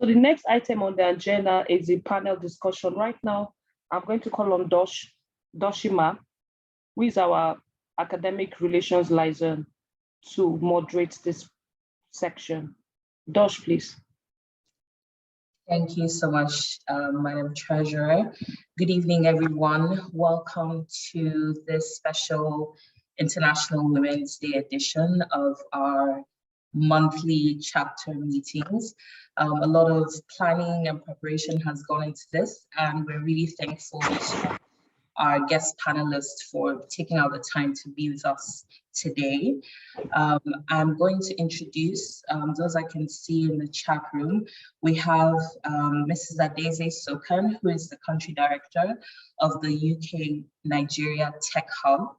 So the next item on the agenda is a panel discussion. Right now, I'm going to call on Dooshima, who is our academic relations liaison, to moderate this section. Dosh, please. Thank you so much, Madam Treasurer. Good evening, everyone. Welcome to this special International Women's Day edition of our monthly chapter meetings. A lot of planning and preparation has gone into this, and we're really thankful to our guest panelists for taking out the time to be with us today. I'm going to introduce those I can see in the chat room. We have Mrs. Adaeze Sokan, who is the country director of the UK Nigeria Tech Hub.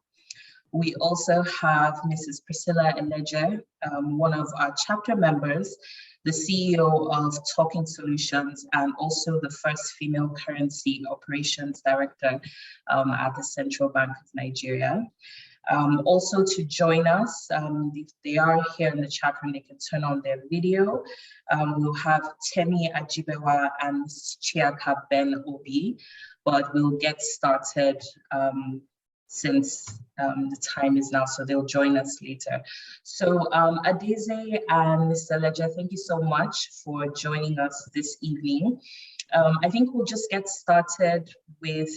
We also have Mrs. Priscilla Eleje, one of our chapter members, the CEO of Talking Solutions, and also the first female currency operations director at the Central Bank of Nigeria. Also to join us, if they are here in the chat room, they can turn on their video. We'll have Temi, Ajibewa, and Chiaka Ben-Obi, but we'll get started since the time is now, so they'll join us later. So Adaeze and Mr. Eleje, thank you so much for joining us this evening. I think we'll just get started with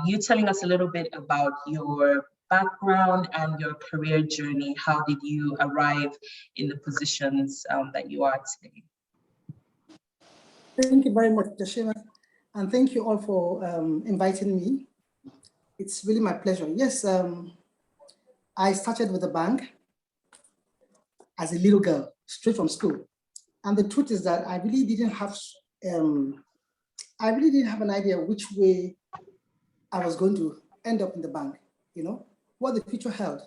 you telling us a little bit about your background and your career journey. How did you arrive in the positions that you are today? Thank you very much, Dooshima, and thank you all for inviting me. It's really my pleasure. Yes, I started with the bank as a little girl, straight from school. And the truth is that I really didn't have an idea which way I was going to end up in the bank, you know, what the future held.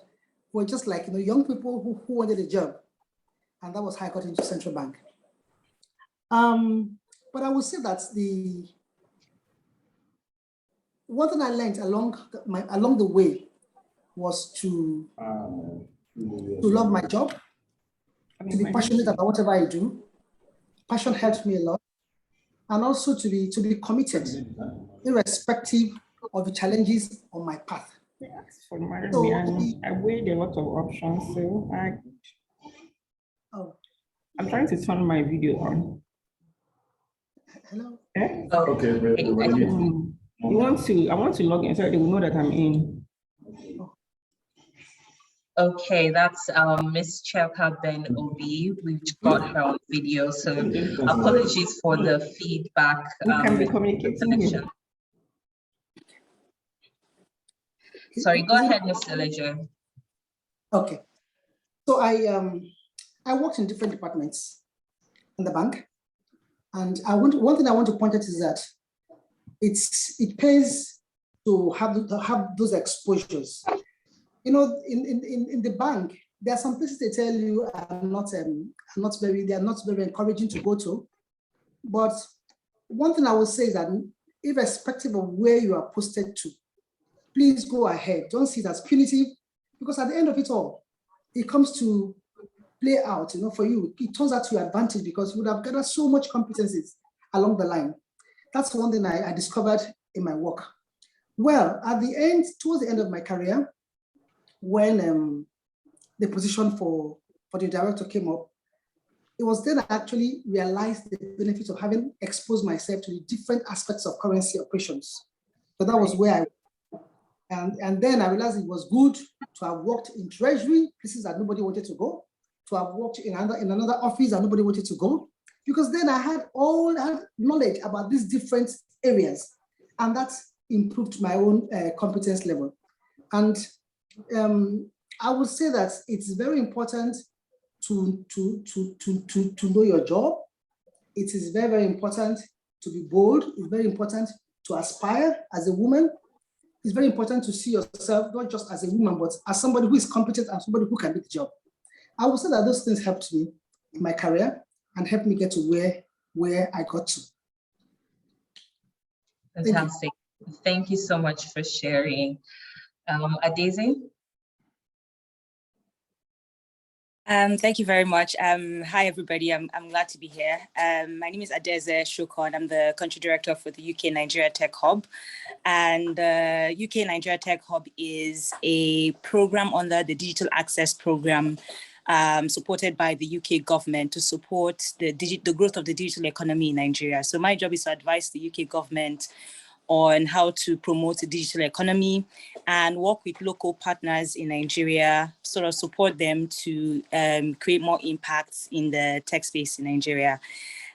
We're just like, you know, young people who wanted a job. And that was how I got into Central Bank. But I would say that one thing I learned along the way was to love my job, to be passionate about whatever I do. Passion helps me a lot, and also to be committed, irrespective of the challenges on my path. Yes, for me, I weighed a lot of options, so I'm trying to turn my video on. Hello. Eh? Okay. I want to log in so they will know that I'm in. Okay, that's Miss Chiaka Ben-Obi. We've got her on video, so apologies for the feedback. We can be communicating. Sorry, go ahead, Mr. Eleje. Okay, so I worked in different departments in the bank, and one thing I want to point out is that it pays to have those exposures. You know, in the bank, there are some places they tell you are not very encouraging to go to. But one thing I will say is that irrespective of where you are posted to, please go ahead. Don't see it as punitive, because at the end of it all, it comes to play out, you know, for you. It turns out to your advantage because you would have gathered so much competencies along the line. That's one thing I discovered in my work. Well, towards the end of my career, when the position for the director came up, it was then I actually realized the benefits of having exposed myself to the different aspects of currency operations. So that was where and then I realized it was good to have worked in treasury, places that nobody wanted to go, to have worked in another office that nobody wanted to go, because then I had knowledge about these different areas, and that improved my own competence level. And I would say that it's very important to know your job. It is very, very important to be bold. It's very important to aspire as a woman. It's very important to see yourself not just as a woman, but as somebody who is competent and somebody who can do the job. I would say that those things helped me in my career and helped me get to where I got to. Fantastic. Thank you so much for sharing. Adaeze? Thank you very much. Hi, everybody. I'm glad to be here. My name is Adaeze Sokan. I'm the country director for the UK Nigeria Tech Hub. And UK Nigeria Tech Hub is a program under the Digital Access Program supported by the UK government to support the growth of the digital economy in Nigeria. So my job is to advise the UK government on how to promote the digital economy and work with local partners in Nigeria, sort of support them to create more impacts in the tech space in Nigeria.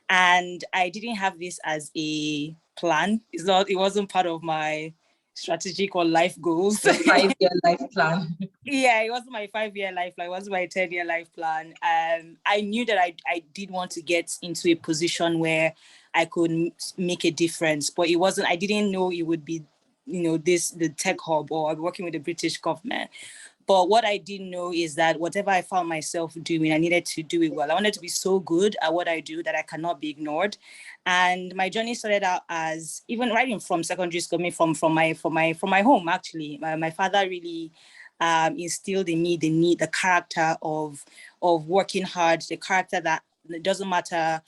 And I didn't have this as a plan. It wasn't part of my strategic or life goals. The 5-year life plan. Yeah, it wasn't my 5-year life plan. It wasn't my 10-year life plan. I knew that I did want to get into a position where I could make a difference, but it wasn't. I didn't know it would be, the tech hub or working with the British government. But what I did know is that whatever I found myself doing, I needed to do it well. I wanted to be so good at what I do that I cannot be ignored. And my journey started out as even writing from secondary school, from my home, actually. My father really instilled in me the character of working hard, the character that it doesn't matter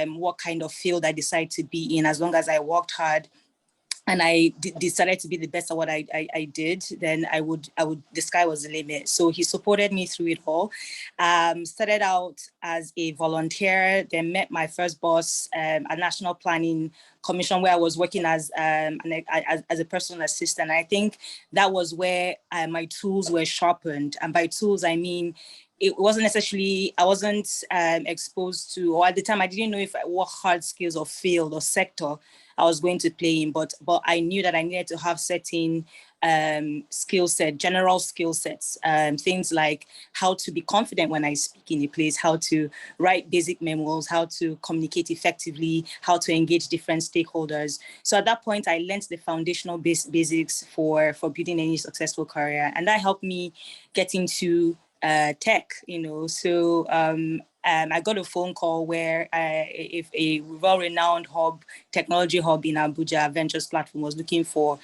what kind of field I decide to be in, as long as I worked hard and I decided to be the best at what I did, then the sky was the limit. So he supported me through it all. Started out as a volunteer, then met my first boss, a national planning commission where I was working as a personal assistant. I think that was where my tools were sharpened. And by tools, I mean, it wasn't necessarily, I wasn't exposed to, or at the time I didn't know what hard skills or field or sector I was going to play in, but I knew that I needed to have certain skill set, general skill sets, things like how to be confident when I speak in a place, how to write basic memos, how to communicate effectively, how to engage different stakeholders. So at that point, I learned the foundational basics for building any successful career, and that helped me get into tech, So I got a phone call where if a well-renowned technology hub in Abuja, Ventures platform, was looking for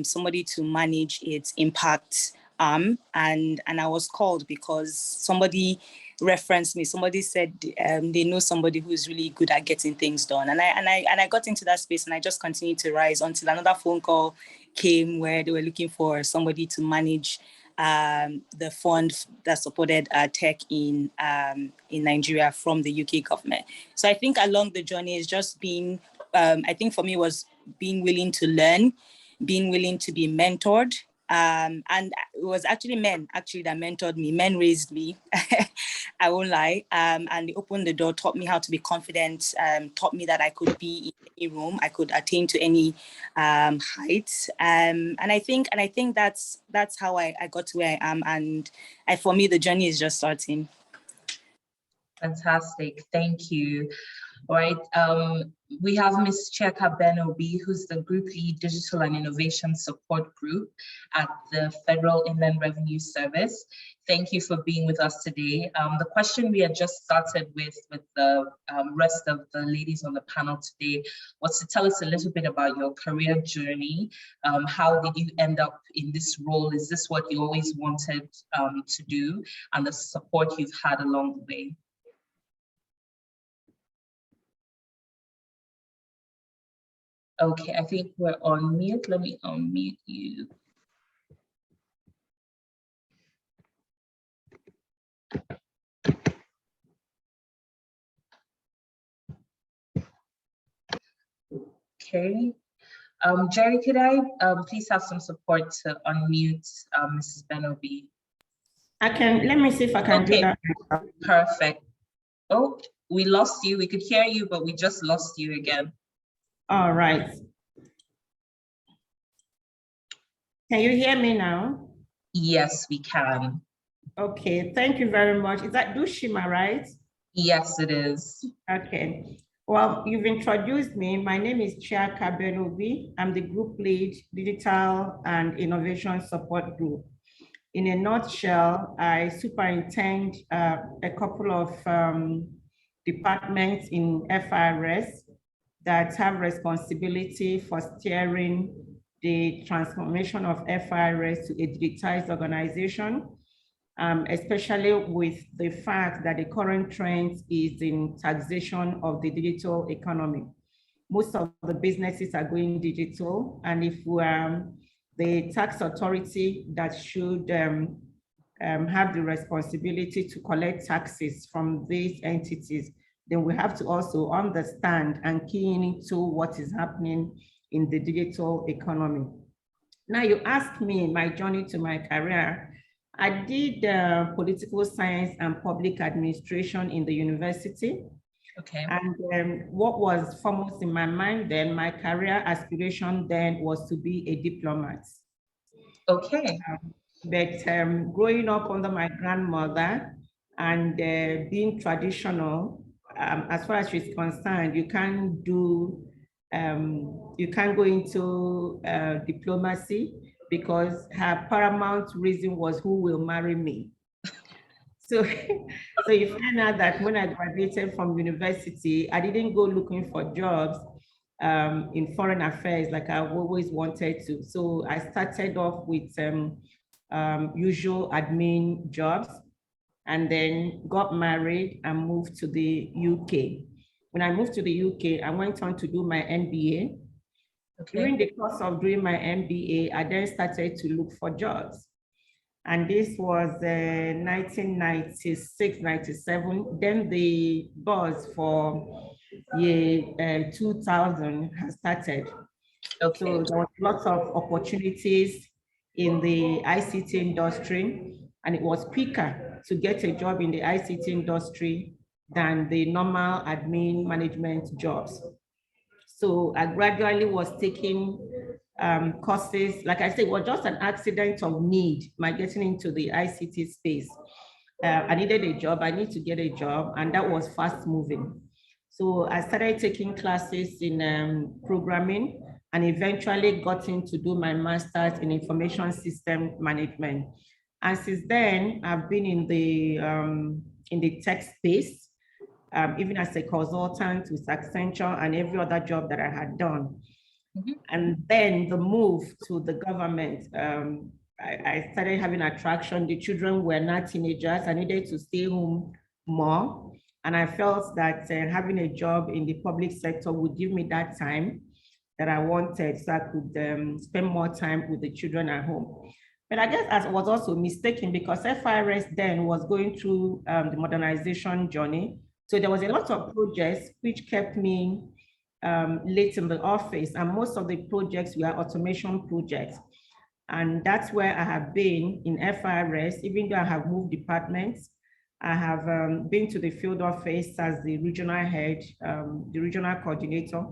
somebody to manage its impact arm, and I was called because somebody referenced me. Somebody said they know somebody who is really good at getting things done, and I got into that space, and I just continued to rise until another phone call came where they were looking for somebody to manage the fund that supported tech in Nigeria from the UK government. So I think along the journey is just being, I think for me was being willing to learn, being willing to be mentored. And it was actually men that mentored me. Men raised me, I won't lie. And they opened the door, taught me how to be confident, taught me that I could be in any room, I could attain to any height. And I think that's how I got to where I am. And for me, the journey is just starting. Fantastic, thank you. All right, we have Ms. Chiaka Ben-Obi, who's the Group Lead Digital and Innovation Support Group at the Federal Inland Revenue Service. Thank you for being with us today. The question we had just started with the rest of the ladies on the panel today was to tell us a little bit about your career journey. How did you end up in this role? Is this what you always wanted to do? And the support you've had along the way. Okay, I think we're on mute. Let me unmute you. Okay. Jerry, could I please have some support to unmute Mrs. Ben-Obi? Let me see if I can do that. Perfect. Oh, we lost you. We could hear you, but we just lost you again. All right. Can you hear me now? Yes, we can. Okay, thank you very much. Is that Dooshima, right? Yes, it is. Okay. Well, you've introduced me. My name is Chiaka Ben-Obi. I'm the Group Lead Digital and Innovation Support Group. In a nutshell, I superintend a couple of departments in FIRS that have responsibility for steering the transformation of FIRS to a digitized organization. especially with the fact that the current trend is in taxation of the digital economy. Most of the businesses are going digital, and if the tax authority that should have the responsibility to collect taxes from these entities, then we have to also understand and key into what is happening in the digital economy. Now, you asked me my journey to my career. I did political science and public administration in the university. Okay. And what was foremost in my mind then, my career aspiration then was to be a diplomat. Okay. But growing up under my grandmother and being traditional, as far as she's concerned, you can't go into diplomacy because her paramount reason was who will marry me. So you find out that when I graduated from university, I didn't go looking for jobs in foreign affairs like I always wanted to. So I started off with usual admin jobs, and then got married and moved to the UK. When I moved to the UK, I went on to do my MBA. Okay. During the course of doing my MBA, I then started to look for jobs. And this was 1996, 97. Then the buzz for year 2000 has started. Okay. So there was lots of opportunities in the ICT industry, and it was quicker to get a job in the ICT industry than the normal admin management jobs. So I gradually was taking courses. Like I said, it was just an accident of need, my getting into the ICT space. I needed a job, I need to get a job, and that was fast moving. So I started taking classes in programming and eventually got in to do my master's in information system management. And since then, I've been in the tech space, even as a consultant with Accenture and every other job that I had done. Mm-hmm. And then the move to the government, I started having attraction. The children were not teenagers. I needed to stay home more. And I felt that having a job in the public sector would give me that time that I wanted, so I could spend more time with the children at home. But I guess I was also mistaken because FIRS then was going through the modernization journey. So there was a lot of projects which kept me late in the office, and most of the projects were automation projects. And that's where I have been in FIRS, even though I have moved departments. I have been to the field office as the regional head, the regional coordinator.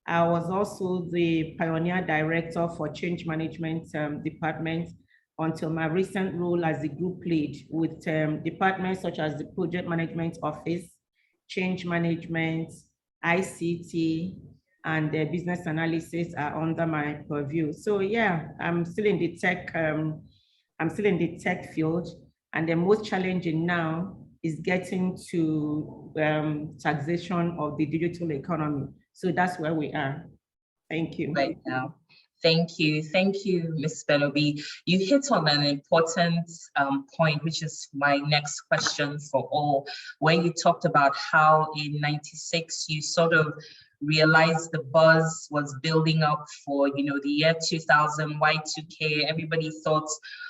I was also the pioneer director for change management department until my recent role as the group lead with departments such as the project management office, change management, ICT, and business analysis are under my purview. So yeah, I'm still in the tech. I'm still in the tech field, and the most challenging now is getting to taxation of the digital economy. So that's where we are. Thank you. Right now. Thank you, Ms. Ben-Obi. You hit on an important point, which is my next question for all, when you talked about how in '96 you sort of realized the buzz was building up for, you know, the year 2000, Y2K. Everybody thought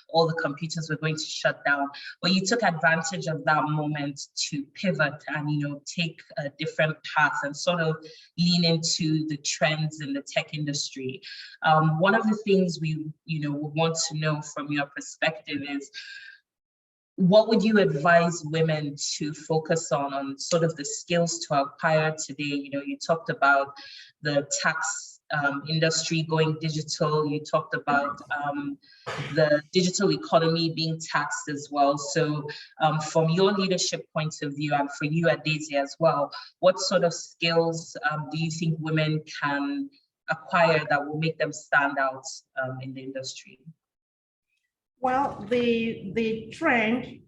all the computers were going to shut down, but you took advantage of that moment to pivot and, you know, take a different path and sort of lean into the trends in the tech industry. One of the things we, want to know from your perspective is, what would you advise women to focus on sort of the skills to acquire today? You know, you talked about the tax industry going digital. You talked about the digital economy being taxed as well. So from your leadership point of view, and for you, Adaeze, as well, what sort of skills do you think women can acquire that will make them stand out in the industry? Well, the trend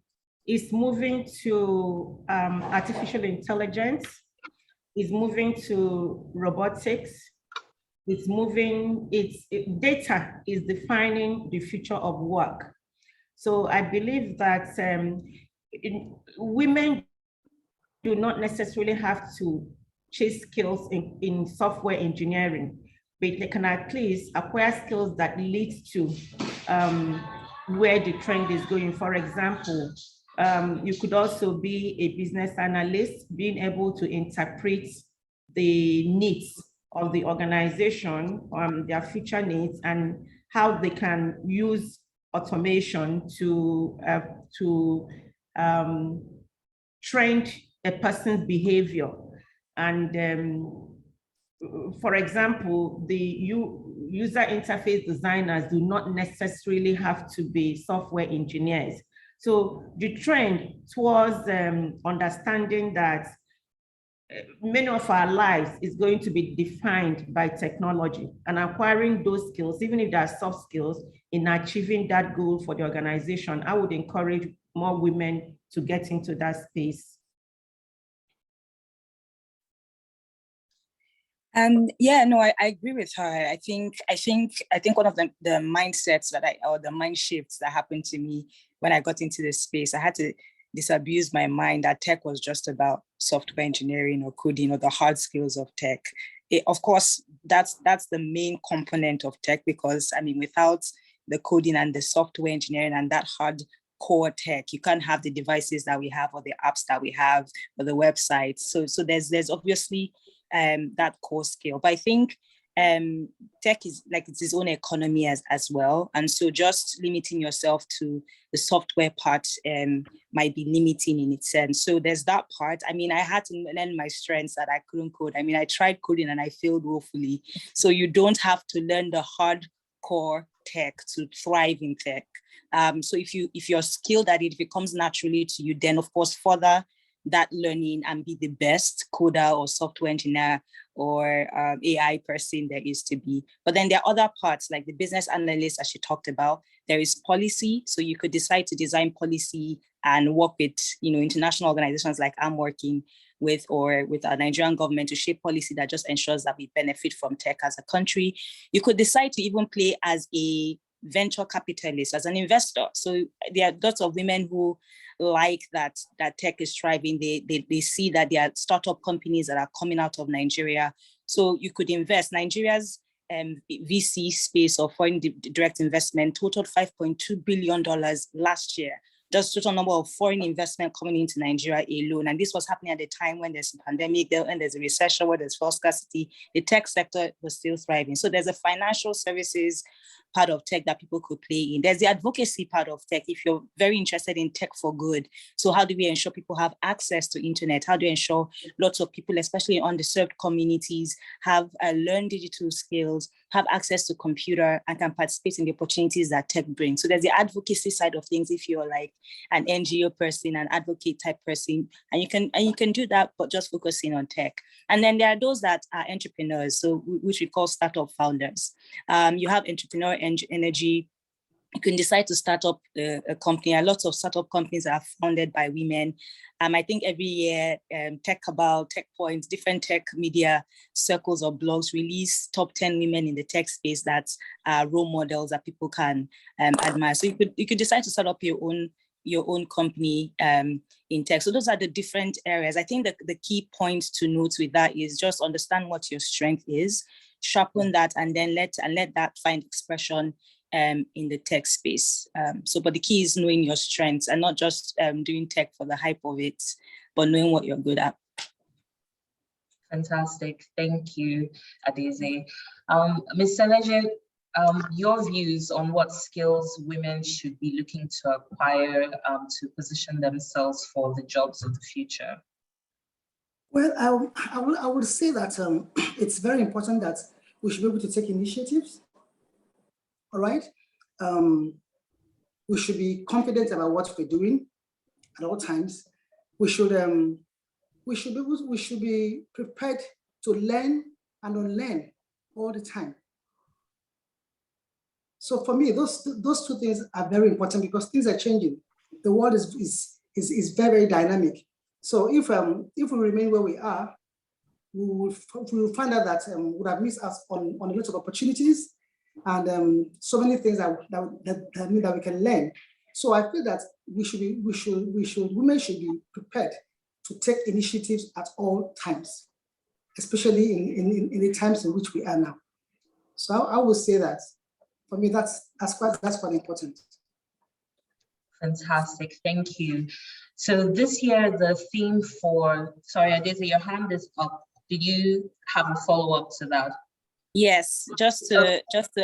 is moving to artificial intelligence, is moving to robotics, data is defining the future of work. So I believe that women do not necessarily have to chase skills in software engineering, but they can at least acquire skills that lead to where the trend is going. For example, you could also be a business analyst, being able to interpret the needs of the organization, their future needs, and how they can use automation to train a person's behavior. And for example, the user interface designers do not necessarily have to be software engineers. So the trend towards understanding that many of our lives is going to be defined by technology, and acquiring those skills, even if they are soft skills, in achieving that goal for the organization, I would encourage more women to get into that space. Yeah, no, I agree with her. I think one of the mindsets or the mind shifts that happened to me when I got into this space, I had to disabuse my mind that tech was just about software engineering or coding or the hard skills of tech. Of course, that's the main component of tech, because I mean, without the coding and the software engineering and that hard core tech, you can't have the devices that we have or the apps that we have or the websites. So there's obviously that core skill. But I think tech is like it's its own economy as well. And so just limiting yourself to the software part might be limiting in its sense. So there's that part. I mean, I had to learn my strengths that I couldn't code. I mean, I tried coding and I failed woefully. So you don't have to learn the hardcore tech to thrive in tech. So if you're skilled at it, if it comes naturally to you, then of course further that learning and be the best coder or software engineer or AI person there is to be. But then there are other parts like the business analyst, as she talked about. There is policy. So you could decide to design policy and work with, international organizations like I'm working with, or with our Nigerian government, to shape policy that just ensures that we benefit from tech as a country. You could decide to even play as a venture capitalist, as an investor. So there are lots of women who like that tech is thriving. They see that there are startup companies that are coming out of Nigeria. So you could invest. Nigeria's VC space or foreign direct investment totaled $5.2 billion last year. Just total number of foreign investment coming into Nigeria alone. And this was happening at the time when there's a pandemic, when there's a recession, where there's fuel scarcity. The tech sector was still thriving. So there's a financial services part of tech that people could play in. There's the advocacy part of tech, if you're very interested in tech for good. So how do we ensure people have access to internet? How do we ensure lots of people, especially in underserved communities, have learned digital skills, have access to computer, and can participate in the opportunities that tech brings? So there's the advocacy side of things. If you're like an NGO person, an advocate type person, and you can do that, but just focusing on tech. And then there are those that are entrepreneurs, so which we call startup founders. You have entrepreneur energy. You can decide to start up a company. A lot of startup companies are founded by women. I think every year, Tech Points, different tech media circles or blogs release top 10 women in the tech space that are role models that people can admire. So you could decide to start up your own company in tech. So those are the different areas. I think that the key point to note with that is just understand what your strength is, sharpen that, and then let that find expression in the tech space. But the key is knowing your strengths and not just doing tech for the hype of it, but knowing what you're good at. Fantastic. Thank you, Adaeze. Ms. Eleje, your views on what skills women should be looking to acquire to position themselves for the jobs of the future? Well, I would say that it's very important that we should be able to take initiatives. All right. We should be confident about what we're doing at all times. We should be prepared to learn and unlearn all the time. So for me, those two things are very important because things are changing. The world is very, very dynamic. So if we remain where we are, we will find out that we would have missed out on a lot of opportunities and so many things that we can learn So I feel that women should be prepared to take initiatives at all times, especially in the times in which we are now. So I would say that for me, that's quite important. Fantastic, thank you. So this year, the theme for, sorry, Adaeze, your hand is up. Did you have a follow-up to that? Yes, just to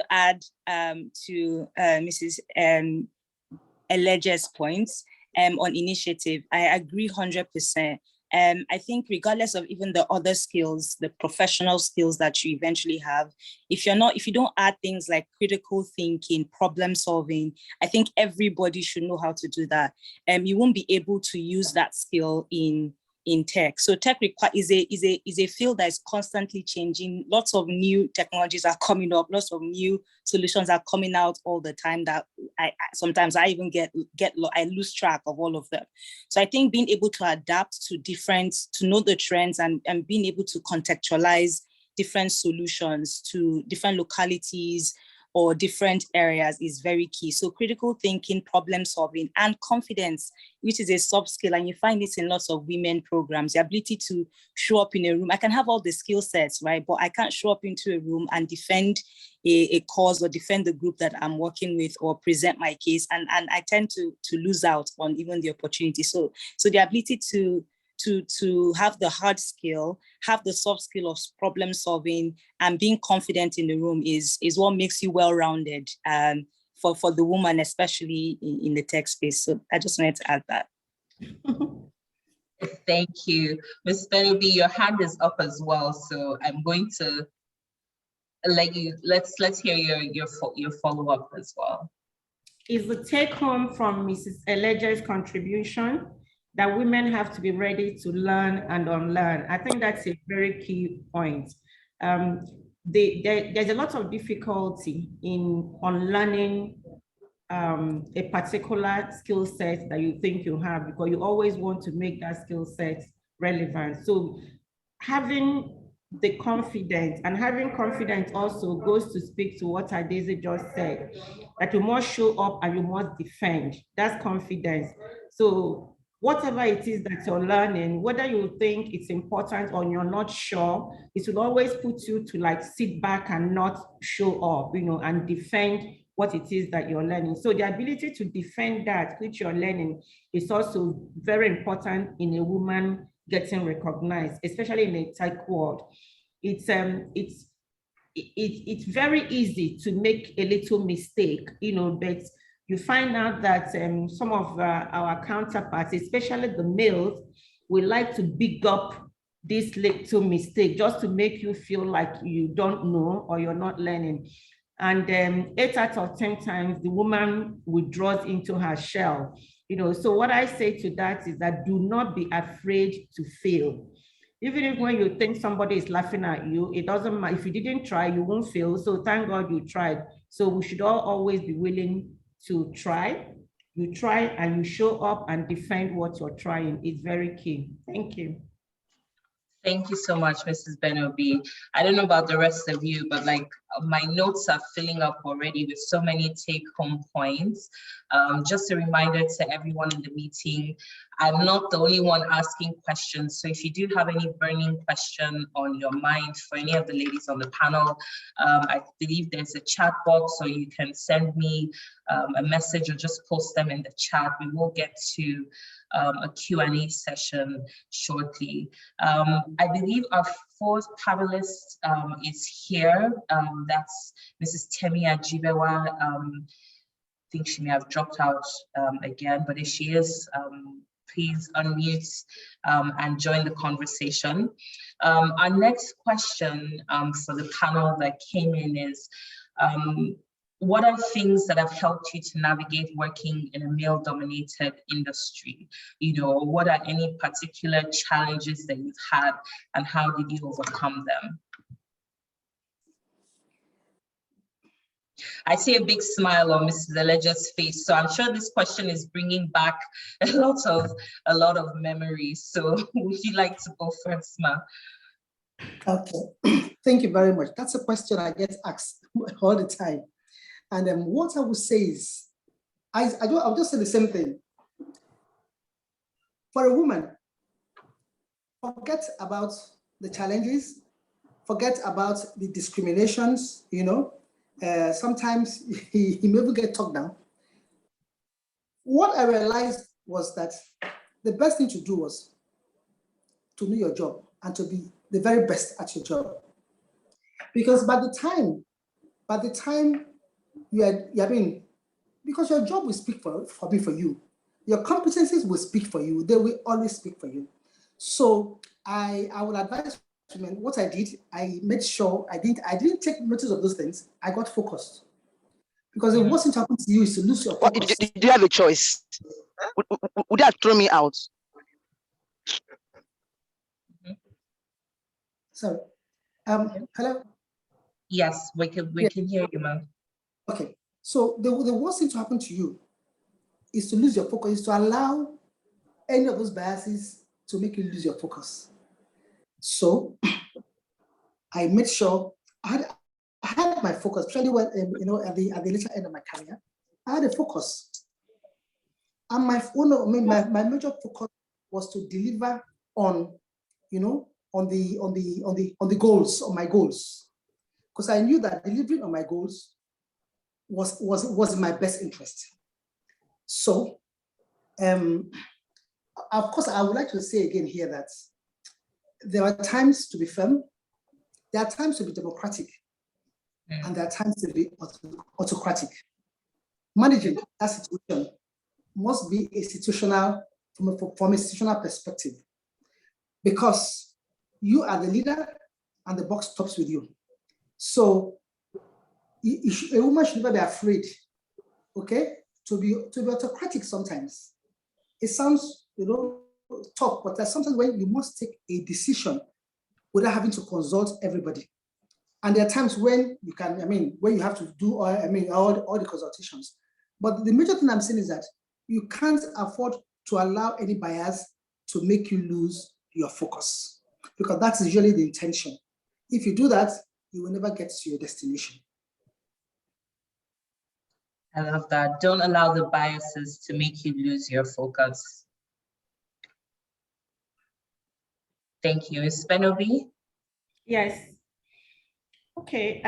add to Mrs. Eleje's points on initiative, I agree 100%. I think regardless of even the other skills, the professional skills that you eventually have, if you don't add things like critical thinking, problem solving, I think everybody should know how to do that. You won't be able to use that skill in tech. So tech is a field that is constantly changing. Lots of new technologies are coming up. Lots of new solutions are coming out all the time that sometimes I even I lose track of all of them. So I think being able to adapt to know the trends and being able to contextualize different solutions to different localities or different areas is very key. So critical thinking, problem solving, and confidence, which is a soft skill, and you find this in lots of women programs, the ability to show up in a room. I can have all the skill sets, right? But I can't show up into a room and defend a cause or defend the group that I'm working with or present my case. And I tend to lose out on even the opportunity. So the ability to have the hard skill, have the soft skill of problem solving, and being confident in the room is what makes you well-rounded for the woman, especially in the tech space. So I just wanted to add that. Thank you. Ms. Ben-Obi, your hand is up as well. So I'm going to let you, let's hear your follow-up as well. Is the take home from Mrs. Eleje's contribution that women have to be ready to learn and unlearn. I think that's a very key point. There's a lot of difficulty in unlearning a particular skill set that you think you have, because you always want to make that skill set relevant. So having the confidence, and having confidence also goes to speak to what Adaeze just said, that you must show up and you must defend. That's confidence. So whatever it is that you're learning, whether you think it's important or you're not sure, it will always put you to like sit back and not show up, and defend what it is that you're learning. So the ability to defend that which you're learning is also very important in a woman getting recognized, especially in a tech world. It's very easy to make a little mistake, but you find out that some of our counterparts, especially the males, we like to big up this little mistake just to make you feel like you don't know or you're not learning. And 8 out of 10 times, the woman withdraws into her shell. So what I say to that is that do not be afraid to fail. Even if when you think somebody is laughing at you, it doesn't matter. If you didn't try, you won't fail. So thank God you tried. So we should all always be willing to try. You try and you show up and defend what you're trying. It's very key. Thank you. Thank you so much, Mrs. Ben-Obi. I don't know about the rest of you, but like my notes are filling up already with so many take-home points. Just a reminder to everyone in the meeting, I'm not the only one asking questions. So if you do have any burning question on your mind for any of the ladies on the panel, I believe there's a chat box, so you can send me a message or just post them in the chat. We will get to a Q&A session shortly. I believe our fourth panelist is here. That's Mrs. Temi Ajibewa. I think she may have dropped out again, but if she is, please unmute and join the conversation. Our next question for the panel that came in is, what are things that have helped you to navigate working in a male-dominated industry? What are any particular challenges that you've had and how did you overcome them? I see a big smile on Mrs. Eleje's face, so I'm sure this question is bringing back a lot of memories. So would you like to go first, ma'am? Okay, thank you very much. That's a question I get asked all the time. And what I would say is, I'll just say the same thing. For a woman, forget about the challenges, forget about the discriminations, sometimes he may even get talked down. What I realized was that the best thing to do was to know your job and to be the very best at your job. Because by the time because your job will speak for you. Your competencies will speak for you. They will always speak for you. So I would advise women, what I did, I made sure I didn't take notice of those things. I got focused. Because the worst thing to happen to you is to lose your focus. Did you have a choice? Would that throw me out? Sorry. Hello? Yes, we can hear you, ma'am. Okay. So the worst thing to happen to you is to lose your focus, is to allow any of those biases to make you lose your focus. So I made sure I had my focus, especially when at the later end of my career. I had a focus, and my major focus was to deliver on the goals, on my goals, because I knew that delivering on my goals was in my best interest. So, of course, I would like to say again here that there are times to be firm, there are times to be democratic, and there are times to be autocratic. Managing that situation must be institutional, from an institutional perspective, because you are the leader and the box stops with you. So a woman should never be afraid, okay, to be autocratic sometimes. It sounds, tough, but there's sometimes when you must take a decision without having to consult everybody. And there are times when you can, when you have to do all the consultations. But the major thing I'm saying is that you can't afford to allow any bias to make you lose your focus, because that's usually the intention. If you do that, you will never get to your destination. I love that. Don't allow the biases to make you lose your focus. Thank you. Is Ben-Obi? Yes. Okay.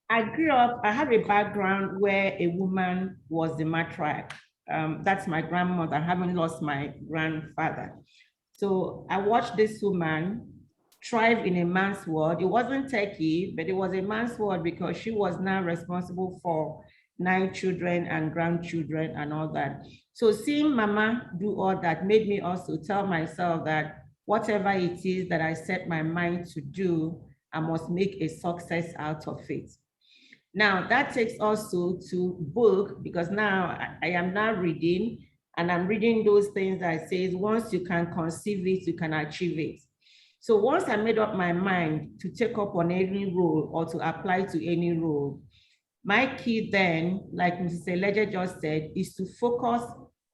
I grew up, I have a background where a woman was the matriarch. That's my grandmother. I haven't lost my grandfather. So I watched this woman thrive in a man's world. It wasn't techie, but it was a man's world because she was now responsible for 9 children and grandchildren and all that. So seeing Mama do all that made me also tell myself that whatever it is that I set my mind to do, I must make a success out of it. Now that takes also to book, because now I am now reading, and I'm reading those things that says once you can conceive it, you can achieve it. So once I made up my mind to take up on any role or to apply to any role, my key then, like Mrs. Eleje just said, is to focus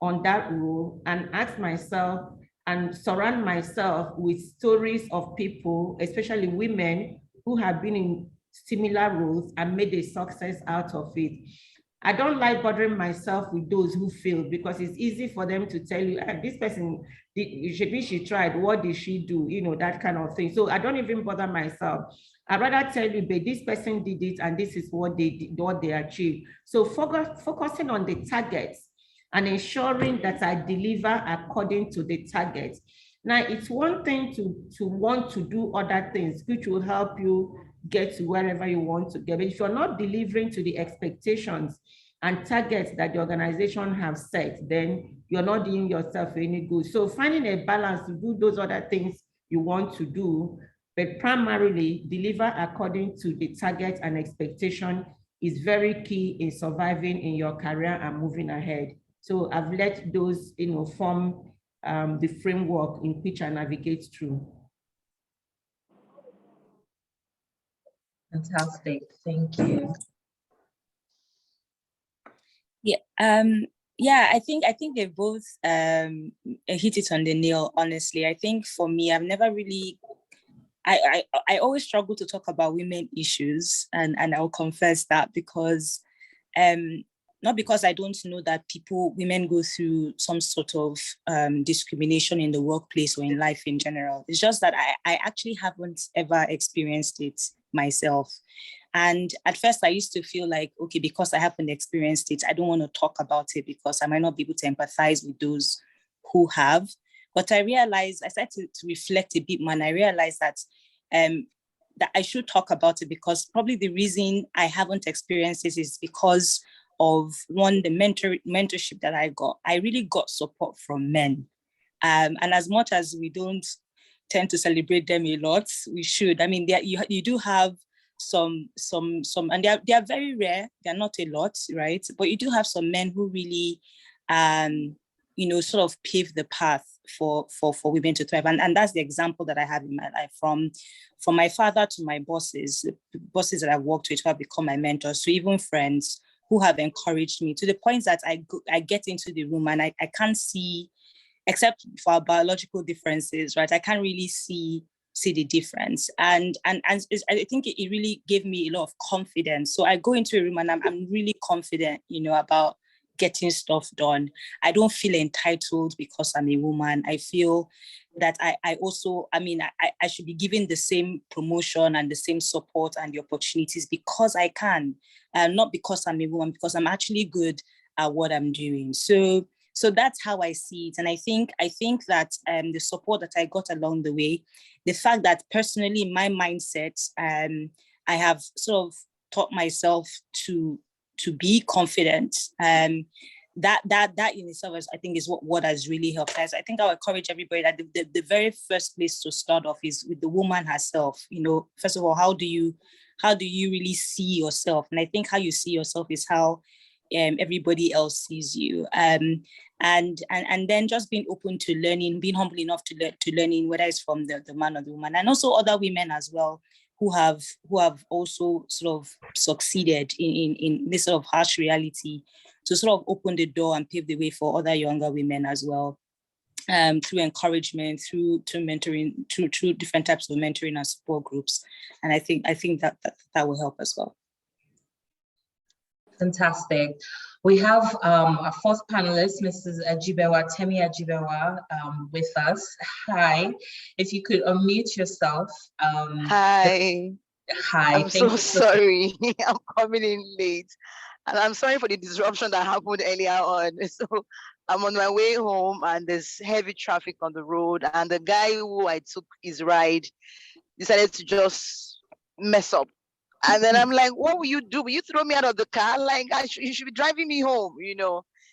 on that role and ask myself and surround myself with stories of people, especially women who have been in similar roles and made a success out of it. I don't like bothering myself with those who fail, because it's easy for them to tell you, this person, she tried, what did she do? That kind of thing. So I don't even bother myself. I'd rather tell you, but this person did it and this is what they did, what they achieved. So focusing on the targets and ensuring that I deliver according to the targets. Now, it's one thing to want to do other things, which will help you get to wherever you want to get. But if you're not delivering to the expectations and targets that the organization have set, then you're not doing yourself any good. So finding a balance to do those other things you want to do, but primarily deliver according to the target and expectation is very key in surviving in your career and moving ahead. So I've let those form the framework in which I navigate through. Fantastic, thank you. Yeah, I think they both hit it on the nail, honestly. I think for me, I've never really, I always struggle to talk about women issues, and I'll confess that, because not because I don't know that women go through some sort of discrimination in the workplace or in life in general. It's just that I actually haven't ever experienced it myself. And at first I used to feel like, okay, because I haven't experienced it, I don't want to talk about it because I might not be able to empathize with those who have. But I started to reflect a bit more, and I realized that I should talk about it, because probably the reason I haven't experienced this is because of, one, the mentorship that I got. I really got support from men. And as much as we don't tend to celebrate them a lot, we should. I mean, you do have some, and they are very rare. They're not a lot, right? But you do have some men who really, sort of pave the path for women to thrive. And that's the example that I have in my life, from my father to my bosses, the bosses that I've worked with who have become my mentors, to even friends who have encouraged me, to the point that I get into the room and I can't see, except for our biological differences, right? I can't really see the difference. And I think it really gave me a lot of confidence. So I go into a room and I'm really confident, about getting stuff done. I don't feel entitled because I'm a woman. I feel that I should be given the same promotion and the same support and the opportunities because I can, not because I'm a woman, because I'm actually good at what I'm doing. So that's how I see it. And I think that the support that I got along the way, the fact that personally in my mindset, I have sort of taught myself to be confident. That in itself, I think, is what has really helped us. I think I would encourage everybody that the very first place to start off is with the woman herself. First of all, how do you really see yourself? And I think how you see yourself is how everybody else sees you. And then just being open to learning, being humble enough to learning, whether it's from the man or the woman, and also other women as well, who have also sort of succeeded in this sort of harsh reality, to sort of open the door and pave the way for other younger women as well, through encouragement, through mentoring, through different types of mentoring and support groups. And I think that will help as well. Fantastic. We have our fourth panelist, Mrs. Temi Ajibewa, with us. Hi. If you could unmute yourself. Hi. Hi. I'm so sorry. I'm coming in late. And I'm sorry for the disruption that happened earlier on. So I'm on my way home and there's heavy traffic on the road. And the guy who I took his ride decided to just mess up. And then I'm like, what will you do? Will you throw me out of the car? Like, you should be driving me home,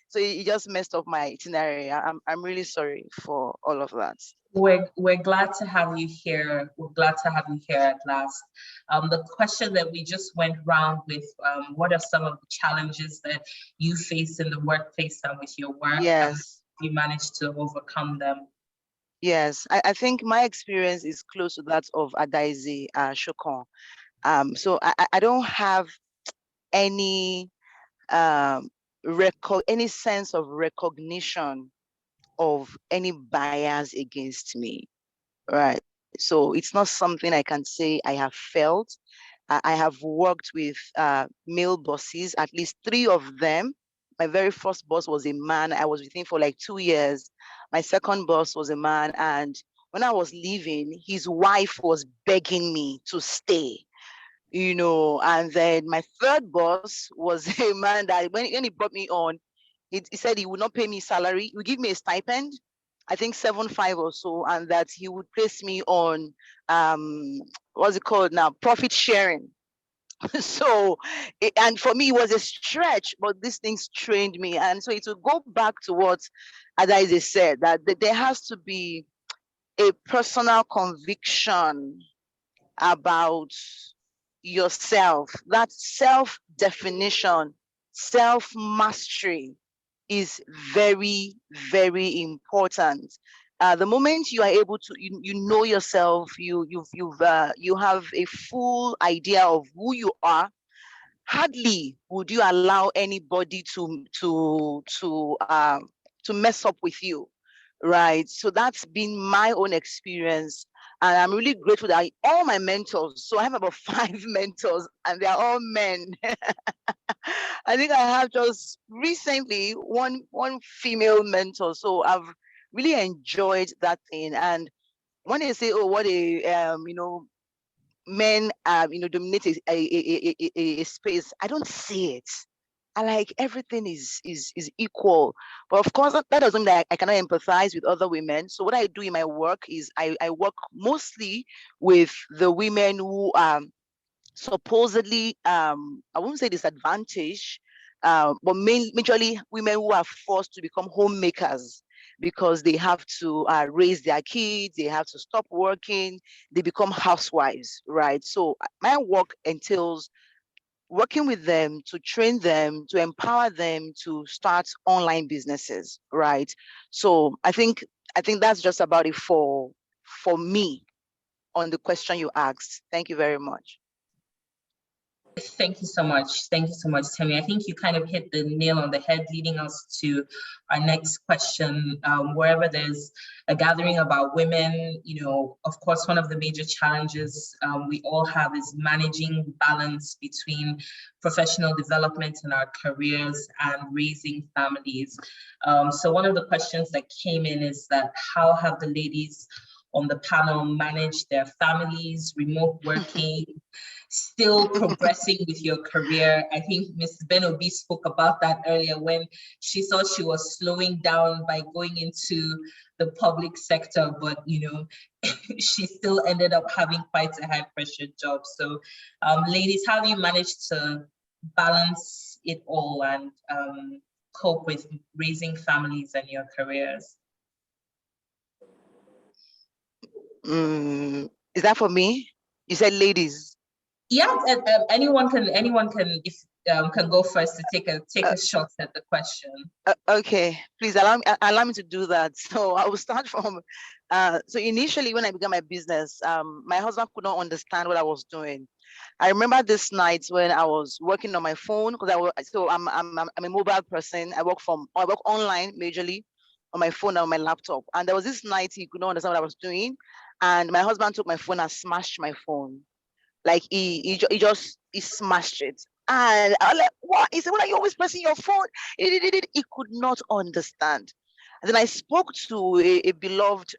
So he just messed up my itinerary. I'm really sorry for all of that. We're glad to have you here. We're glad to have you here at last. The question that we just went round with, what are some of the challenges that you face in the workplace and with your work? Yes. And you managed to overcome them? Yes, I think my experience is close to that of Adaeze, Sokan. So I don't have any any sense of recognition of any bias against me, right? So it's not something I can say I have felt. I have worked with male bosses, at least 3 of them. My very first boss was a man. I was with him for like 2 years. My second boss was a man. And when I was leaving, his wife was begging me to stay. And then my third boss was a man that when he brought me on, he said he would not pay me salary. He would give me a stipend, I think 7.5 or so, and that he would place me on, what's it called now? Profit sharing. So, and for me, it was a stretch, but these things trained me. And so it will go back to what Adaeze said, that there has to be a personal conviction about yourself. That self-definition, self-mastery is very, very important. The moment you are able to, you know yourself, you have a full idea of who you are. Hardly would you allow anybody to mess up with you, right? So that's been my own experience And I'm really grateful that all my mentors, so I have about 5 mentors, and they're all men. I think I have just recently one female mentor. So I've really enjoyed that thing. And when they say, oh, what a men dominate a space, I don't see it. I like everything is equal. But of course, that doesn't mean that I cannot empathize with other women. So what I do in my work is I work mostly with the women who supposedly I won't say disadvantaged, but majorly women who are forced to become homemakers because they have to raise their kids, they have to stop working, they become housewives, right? So my work entails working with them to train them, to empower them to start online businesses, right? So I think that's just about it for me on the question you asked. Thank you very much. Thank you so much. Thank you so much, Temi. I think you kind of hit the nail on the head, leading us to our next question. Wherever there's a gathering about women, of course, one of the major challenges we all have is managing balance between professional development in our careers and raising families. So one of the questions that came in is that how have the ladies on the panel managed their families, remote working, still progressing with your career? I think Ms. Ben-Obi spoke about that earlier when she thought she was slowing down by going into the public sector, but she still ended up having quite a high pressure job. So ladies, how have you managed to balance it all and cope with raising families and your careers? Is that for me? You said ladies. Yeah, anyone can if can go first to take a shot at the question. Okay, please allow me to do that. So I will start from. So initially, when I began my business, my husband could not understand what I was doing. I remember this night when I was working on my phone because I'm a mobile person. I work online majorly on my phone and on my laptop. And there was this night he could not understand what I was doing, and my husband took my phone and smashed my phone. Like he smashed it. And I was like, what? He said, what are you always pressing your phone? He could not understand. And then I spoke to a beloved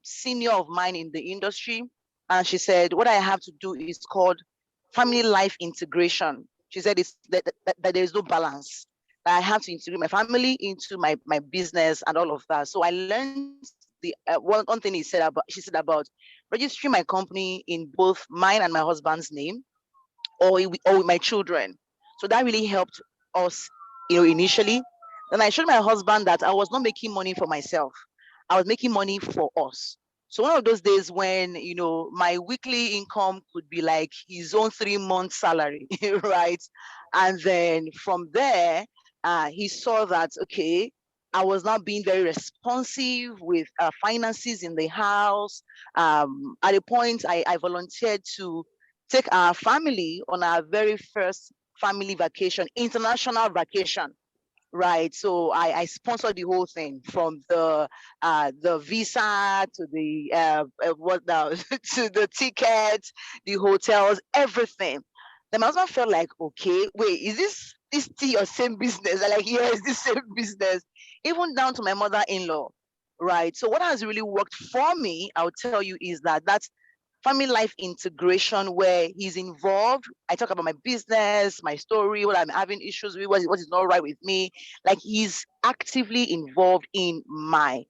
senior of mine in the industry. And she said, what I have to do is called family life integration. She said it's that there is no balance. I have to integrate my family into my business and all of that. So I learned the one thing she said about registering my company in both mine and my husband's name, or with my children. So that really helped us, initially. Then I showed my husband that I was not making money for myself. I was making money for us. So one of those days when, my weekly income could be like his own 3-month salary, right? And then from there, he saw that, okay, I was not being very responsive with finances in the house. At a point, I volunteered to take our family on our very first family vacation, international vacation, right? So I sponsored the whole thing from the visa to the to the tickets, the hotels, everything. Then my husband felt like, okay, wait, is this still your same business? I'm like, yeah, it's the same business. Even down to my mother-in-law, right? So what has really worked for me, I'll tell you, is that's family life integration, where he's involved. I talk about my business, my story, what I'm having issues with, what is not right with me. Like, he's actively involved in my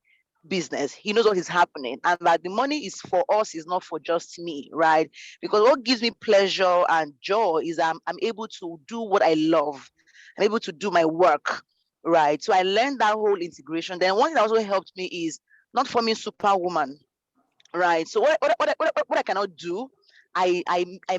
business. He knows what is happening, and that the money is for us, is not for just me, right? Because what gives me pleasure and joy is I'm able to do what I love. I'm able to do my work, right? So I learned that whole integration. Then one thing that also helped me is not forming superwoman. Right. So what I cannot do, I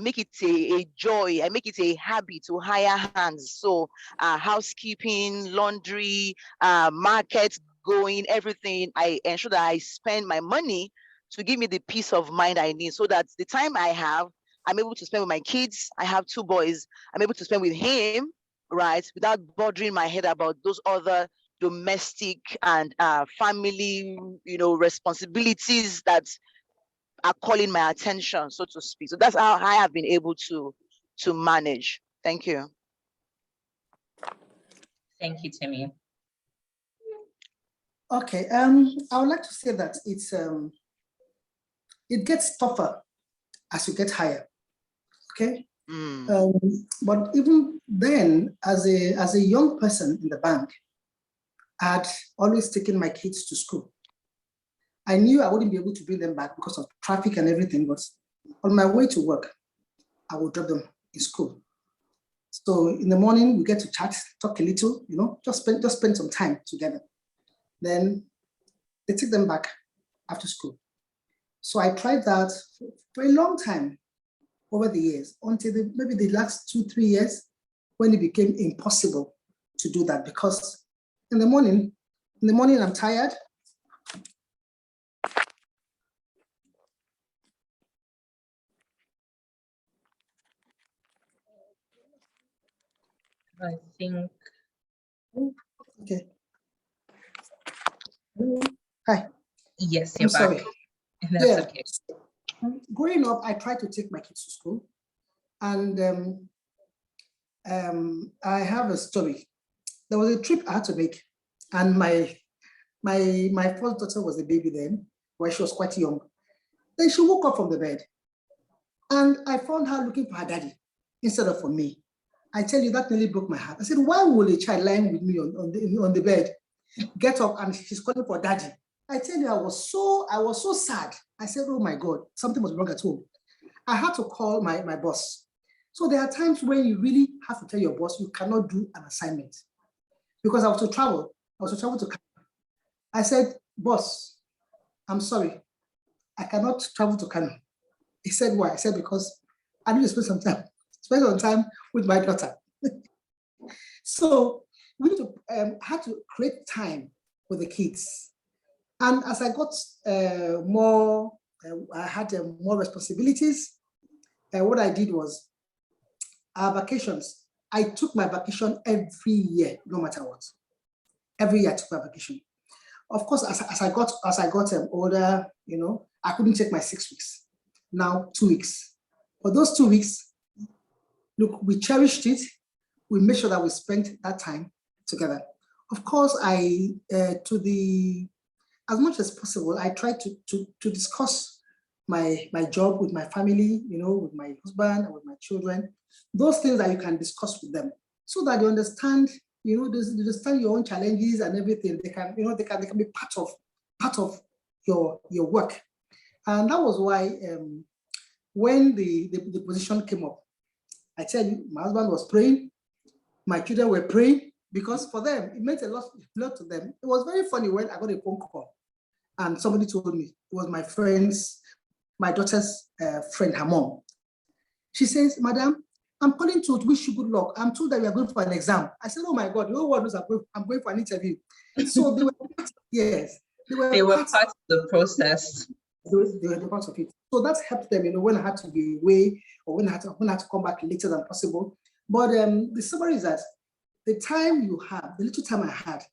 make it a joy. I make it a habit to hire hands. So housekeeping, laundry, market going, everything. I ensure that I spend my money to give me the peace of mind I need, so that the time I have, I'm able to spend with my kids. I have 2 boys. I'm able to spend with him, right, without bothering my head about those other domestic and family, responsibilities that are calling my attention, so to speak. So that's how I have been able to manage. Thank you. Thank you, Temi. Okay, I would like to say that it gets tougher as you get higher. Okay, but even then, as a young person in the bank, I had always taken my kids to school. I knew I wouldn't be able to bring them back because of traffic and everything, but on my way to work, I would drop them in school. So in the morning, we get to chat, talk a little, you know, just spend some time together. Then they take them back after school. So I tried that for a long time over the years, until maybe the last 2-3 years, when it became impossible to do that, because in the morning I'm tired. I think. Okay. Hi. Yes, you're I'm back. sorry. That's Yeah. okay. Growing up, I tried to take my kids to school, and I have a story. There was a trip I had to make, and my first daughter was a baby then, where she was quite young. Then she woke up from the bed, and I found her looking for her daddy instead of for me. I tell you, that nearly broke my heart. I said, why would a child lying with me on the bed get up and she's calling for daddy? I tell you, I was so sad. I said, oh my God, something was wrong at home. I had to call my boss. So there are times when you really have to tell your boss you cannot do an assignment. Because I was to travel to Kano. I said, boss, I'm sorry, I cannot travel to Kano. He said, why? I said, because I need to spend some time with my daughter. So we need to had to create time with the kids. And as I got more, I had more responsibilities. What I did was, our vacations, I took my vacation every year, no matter what. Every year I took my vacation. Of course, as I got older, you know, I couldn't take my 6 weeks. Now 2 weeks. For those 2 weeks, look, we cherished it. We made sure that we spent that time together. Of course, as much as possible, I try to discuss my job with my family, you know, with my husband and with my children, those things that you can discuss with them, so that they understand, you know, they understand your own challenges and everything. They can, you know, they can be part of your work. And that was why when the position came up, I tell you, my husband was praying, my children were praying, because for them, it meant a lot to them. It was very funny when I got a phone call and somebody told me, it was my daughter's friend, her mom. She says, Madam, I'm calling to wish you good luck. I'm told that we are going for an exam. I said, oh my God, the whole world knows I'm going for an interview. So they were part of the process. They were part of it. So that helped them, you know, when I had to be away or when I had to come back later than possible. But the summary is that the time you have, the little time I had,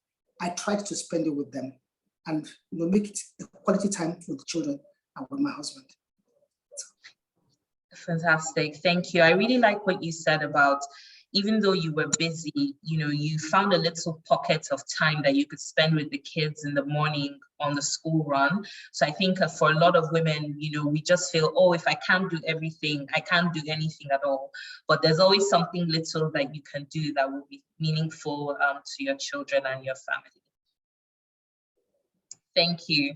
I tried to spend it with them and, you know, make it a quality time with the children and with my husband. Fantastic, thank you. I really like what you said about, even though you were busy, you know, you found a little pocket of time that you could spend with the kids in the morning on the school run. So I think for a lot of women, you know, we just feel, oh, if I can't do everything, I can't do anything at all. But there's always something little that you can do that will be meaningful to your children and your family. Thank you.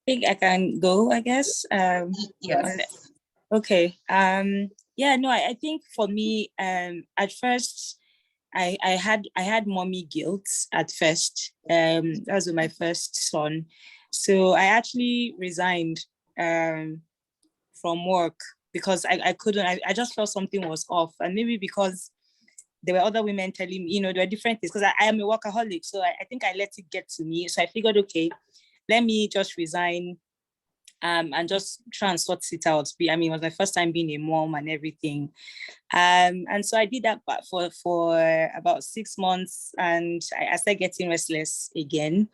I think I can go, I guess. Yes. Okay. Yeah, no, I think for me, at first, I had mommy guilt at first. That was with my first son. So I actually resigned from work because I couldn't, I just felt something was off. And maybe because there were other women telling me, you know, there were different things, because I am a workaholic. So I think I let it get to me. So I figured, okay, let me just resign and just try and sort it out. I mean, it was my first time being a mom and everything. And so I did that for about 6 months, and I started getting restless again.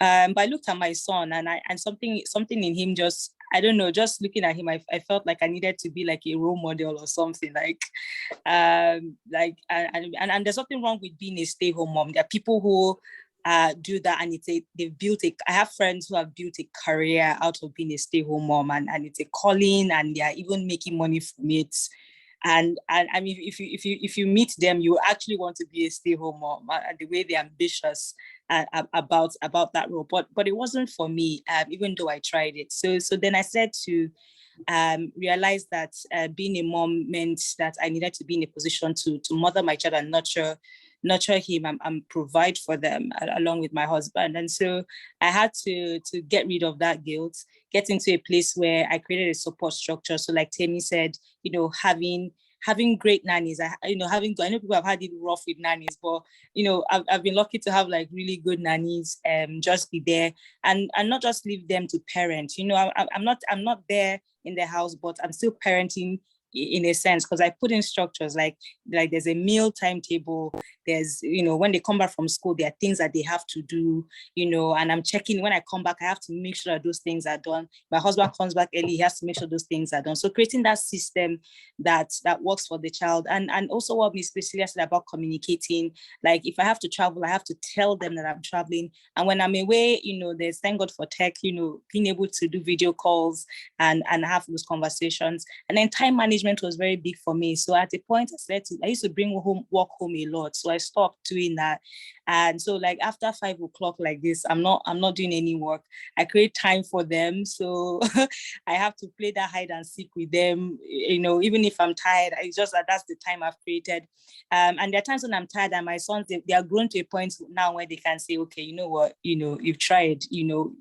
But I looked at my son and something in him just, I don't know, just looking at him, I felt like I needed to be like a role model or something and there's nothing wrong with being a stay-home mom. There are people who do that, and I have friends who have built a career out of being a stay-home mom, and it's a calling, and they are even making money from it. And I mean, if you meet them, you actually want to be a stay-home mom, the way they're ambitious about that role. But it wasn't for me, even though I tried it. So then I said to realize that being a mom meant that I needed to be in a position to mother my child and nurture him and provide for them along with my husband. And so I had to get rid of that guilt, get into a place where I created a support structure. So like Temi said, having great nannies, I know people have had it rough with nannies, but I've been lucky to have like really good nannies, just be there and not just leave them to parent. I'm not there in the house, but I'm still parenting in a sense, because I put in structures like there's a meal timetable, there's when they come back from school, there are things that they have to do, and I'm checking when I come back, I have to make sure that those things are done. My husband comes back early, he has to make sure those things are done. So creating that system that works for the child, and also what Ms. Priscilla said about communicating, like if I have to travel, I have to tell them that I'm traveling, and when I'm away, there's, thank God for tech, being able to do video calls and have those conversations. And then time management was very big for me. So at a point I used to bring work home a lot. So I stopped doing that. And so like after 5 o'clock like this, I'm not doing any work. I create time for them. So I have to play that hide and seek with them, even if I'm tired. It's just that's the time I've created. And there are times when I'm tired, and my sons, they are grown to a point now where they can say, okay, you know what, you've tried, go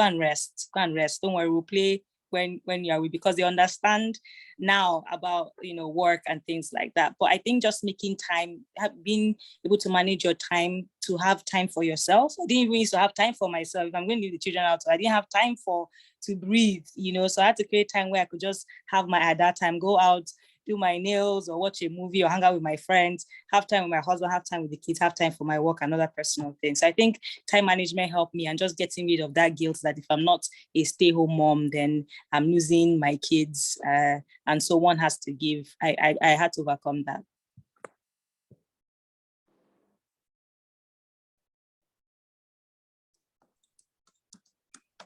and rest. Don't worry, we'll play when you're away, because they understand now about work and things like that. But I think just making time, being able to manage your time, to have time for yourself. I didn't even used to have time for myself. If I'm going to leave the children out, I didn't have time to breathe, so I had to create time where I could just have at that time, go out, do my nails or watch a movie or hang out with my friends, have time with my husband, have time with the kids, have time for my work and other personal things. So I think time management helped me, and just getting rid of that guilt that if I'm not a stay-home mom, then I'm losing my kids. And so one has to give. I had to overcome that.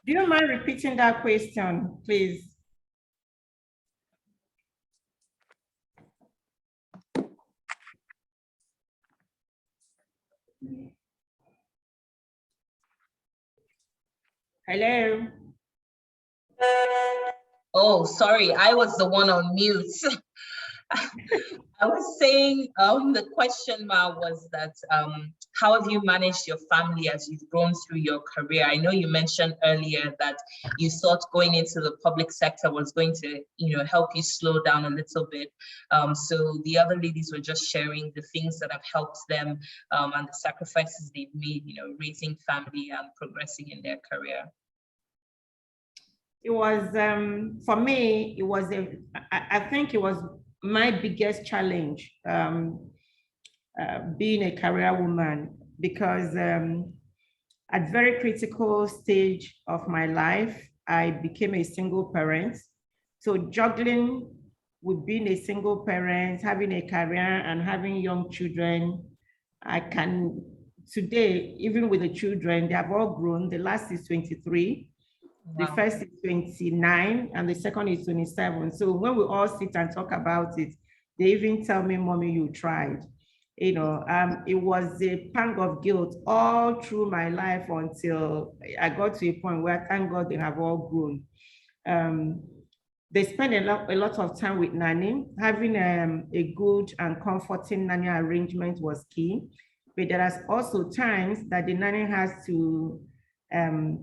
Do you mind repeating that question, please? Hello? Oh, sorry, I was the one on mute. I was saying the question, Ma, was that how have you managed your family as you've grown through your career? I know you mentioned earlier that you thought going into the public sector was going to, help you slow down a little bit. So the other ladies were just sharing the things that have helped them and the sacrifices they've made, raising family and progressing in their career. It was, for me, it was I think it was my biggest challenge, being a career woman, because at very critical stage of my life, I became a single parent. So juggling with being a single parent, having a career and having young children, I can, today, even with the children, they have all grown. The last is 23. Wow. The first is 29 and the second is 27. So when we all sit and talk about it, they even tell me, Mommy, you tried. It was a pang of guilt all through my life until I got to a point where, thank God, they have all grown. They spend a lot of time with nanny. Having a good and comforting nanny arrangement was key. But there are also times that the nanny has to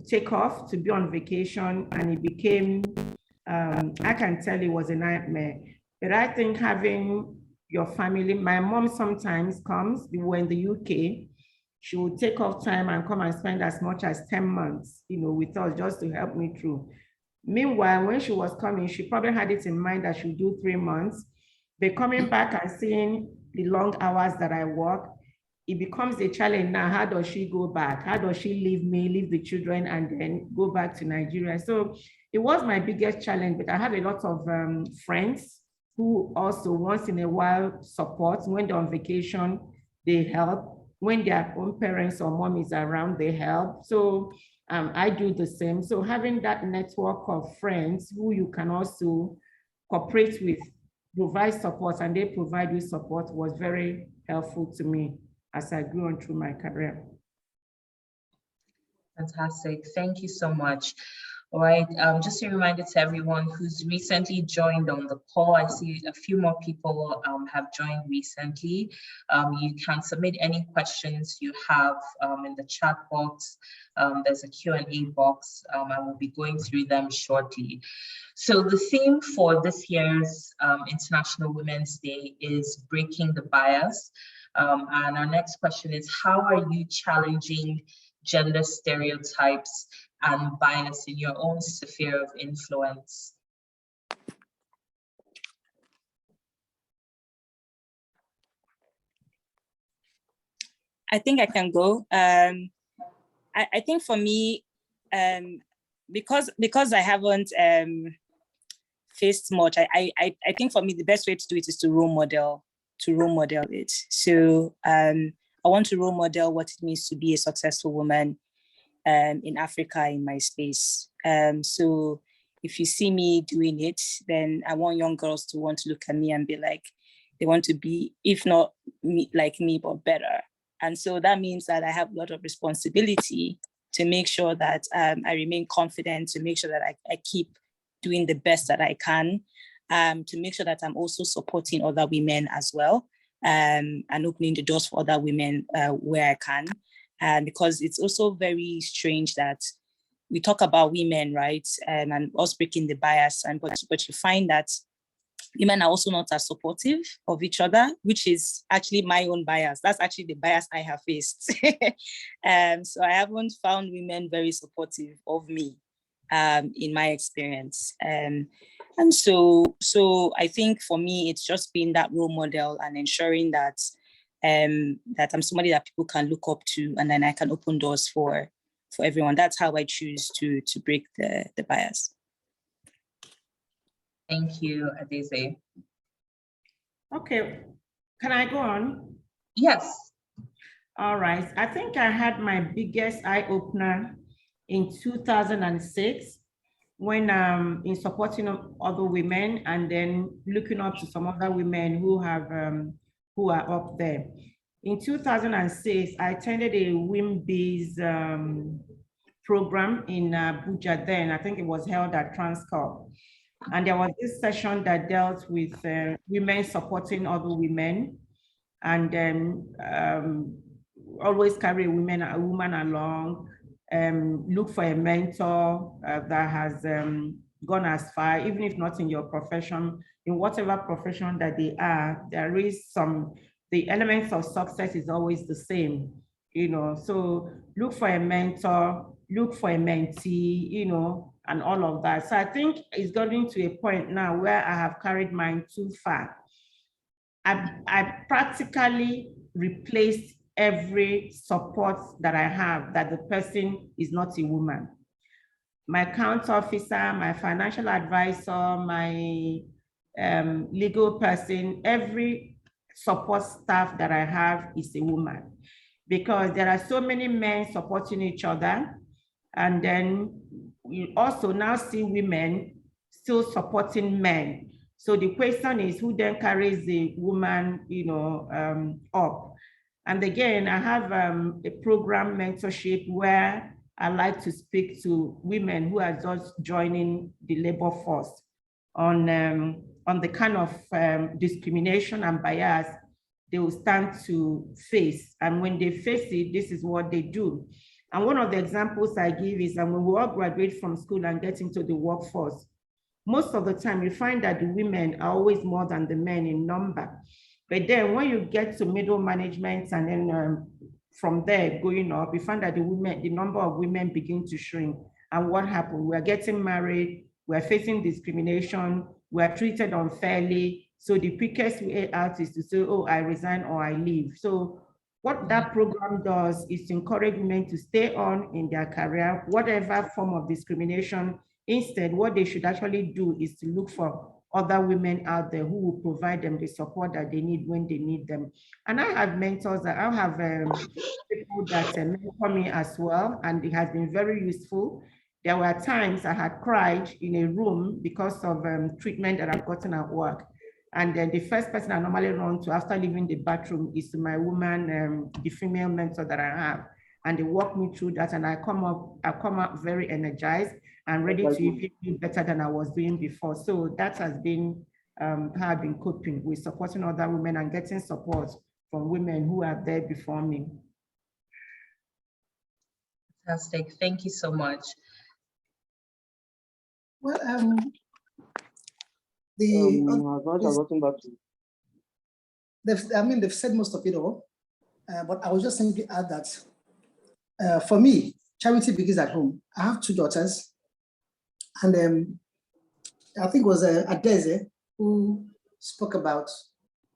take off to be on vacation, and it became, I can tell it was a nightmare. But I think having your family, my mom sometimes comes, we were in the UK, she would take off time and come and spend as much as 10 months, with us, just to help me through. Meanwhile, when she was coming, she probably had it in mind that she would do 3 months. But coming back and seeing the long hours that I work, it becomes a challenge now. How does she go back? How does she leave me, leave the children, and then go back to Nigeria? So it was my biggest challenge, but I have a lot of friends who also once in a while support. When they're on vacation, they help. When their own parents or mom is around, they help. So I do the same. So having that network of friends who you can also cooperate with, provide support, and they provide you support was very helpful to me as I grew on through my career. Fantastic. Thank you so much. All right, just a reminder to everyone who's recently joined on the call. I see a few more people have joined recently. You can submit any questions you have in the chat box. There's a Q&A box. I will be going through them shortly. So the theme for this year's International Women's Day is breaking the bias. And our next question is, how are you challenging gender stereotypes and bias in your own sphere of influence? I think I can go. I think for me, because I haven't faced much, I think for me the best way to do it is to role model it. So I want to role model what it means to be a successful woman in Africa, in my space. So if you see me doing it, then I want young girls to want to look at me and be like, they want to be, if not me, like me, but better. And so that means that I have a lot of responsibility to make sure that I remain confident, to make sure that I keep doing the best that I can, to make sure that I'm also supporting other women as well, and opening the doors for other women where I can. Because it's also very strange that we talk about women, right, and us breaking the bias, but you find that women are also not as supportive of each other, which is actually my own bias. That's actually the bias I have faced. So I haven't found women very supportive of me in my experience. And so I think for me, it's just being that role model and ensuring that that I'm somebody that people can look up to, and then I can open doors for everyone. That's how I choose to break the bias. Thank you, Adaeze. Okay, can I go on? Yes. All right, I think I had my biggest eye-opener in 2006 when in supporting other women and then looking up to some other women who are up there. In 2006, I attended a WIMBIZ program in Abuja then. I think it was held at Transcorp. And there was this session that dealt with women supporting other women, and then always carry a woman along, look for a mentor that has gone as far, even if not in your profession, in whatever profession that they are, there is the elements of success is always the same, you know. So look for a mentor, look for a mentee, you know, and all of that. So I think it's getting to a point now where I have carried mine too far. I practically replaced every support that I have that the person is not a woman. My account officer, my financial advisor, my legal person, every support staff that I have is a woman, because there are so many men supporting each other. And then we also now see women still supporting men. So the question is, who then carries the woman, you know, up? And again, I have a program mentorship where I like to speak to women who are just joining the labor force on the kind of discrimination and bias they will stand to face. And when they face it, this is what they do. And one of the examples I give is that when we all graduate from school and get into the workforce, most of the time you find that the women are always more than the men in number. But then when you get to middle management and then from there going up, you find that the number of women begin to shrink. And what happened? We are getting married, we are facing discrimination, we are treated unfairly. So the quickest way out is to say, oh, I resign or I leave. So What that program does is to encourage women to stay on in their career, whatever form of discrimination. Instead, what they should actually do is to look for other women out there who will provide them the support that they need when they need them. And I have mentors that I have people that mentor me as well, and it has been very useful. There were times I had cried in a room because of treatment that I've gotten at work. And then the first person I normally run to after leaving the bathroom is to my woman, the female mentor that I have. And they walk me through that, and I come out very energized and ready to even do better than I was doing before. So that has been how I've been coping with supporting other women and getting support from women who are there before me. Fantastic. Thank you so much. Well, they've said most of it all, but I will just simply add that for me, charity begins at home. I have 2 daughters, and I think it was Adaeze who spoke about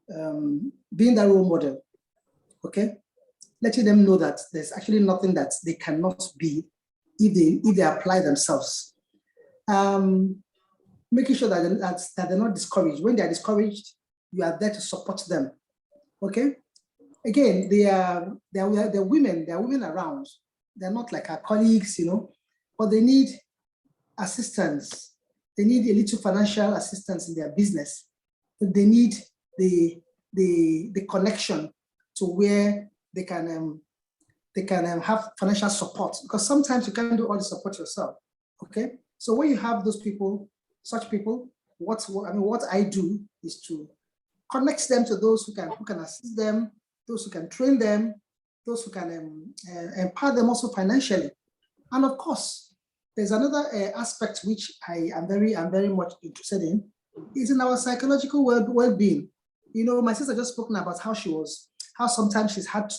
being that role model, okay? Letting them know that there's actually nothing that they cannot be if they apply themselves. Making sure that they're not discouraged. When they're discouraged, you are there to support them, okay? Again, they're women around. They're not like our colleagues, you know, but they need assistance. They need a little financial assistance in their business. They need the connection to where they can have financial support, because sometimes you can't do all the support yourself, okay? So when you have those people, such people, what I do is to connect them to those who can assist them, those who can train them, those who can empower them also financially. And of course, there's another aspect which I am very much interested in, is in our psychological well-being. You know, my sister just spoken about how sometimes she's had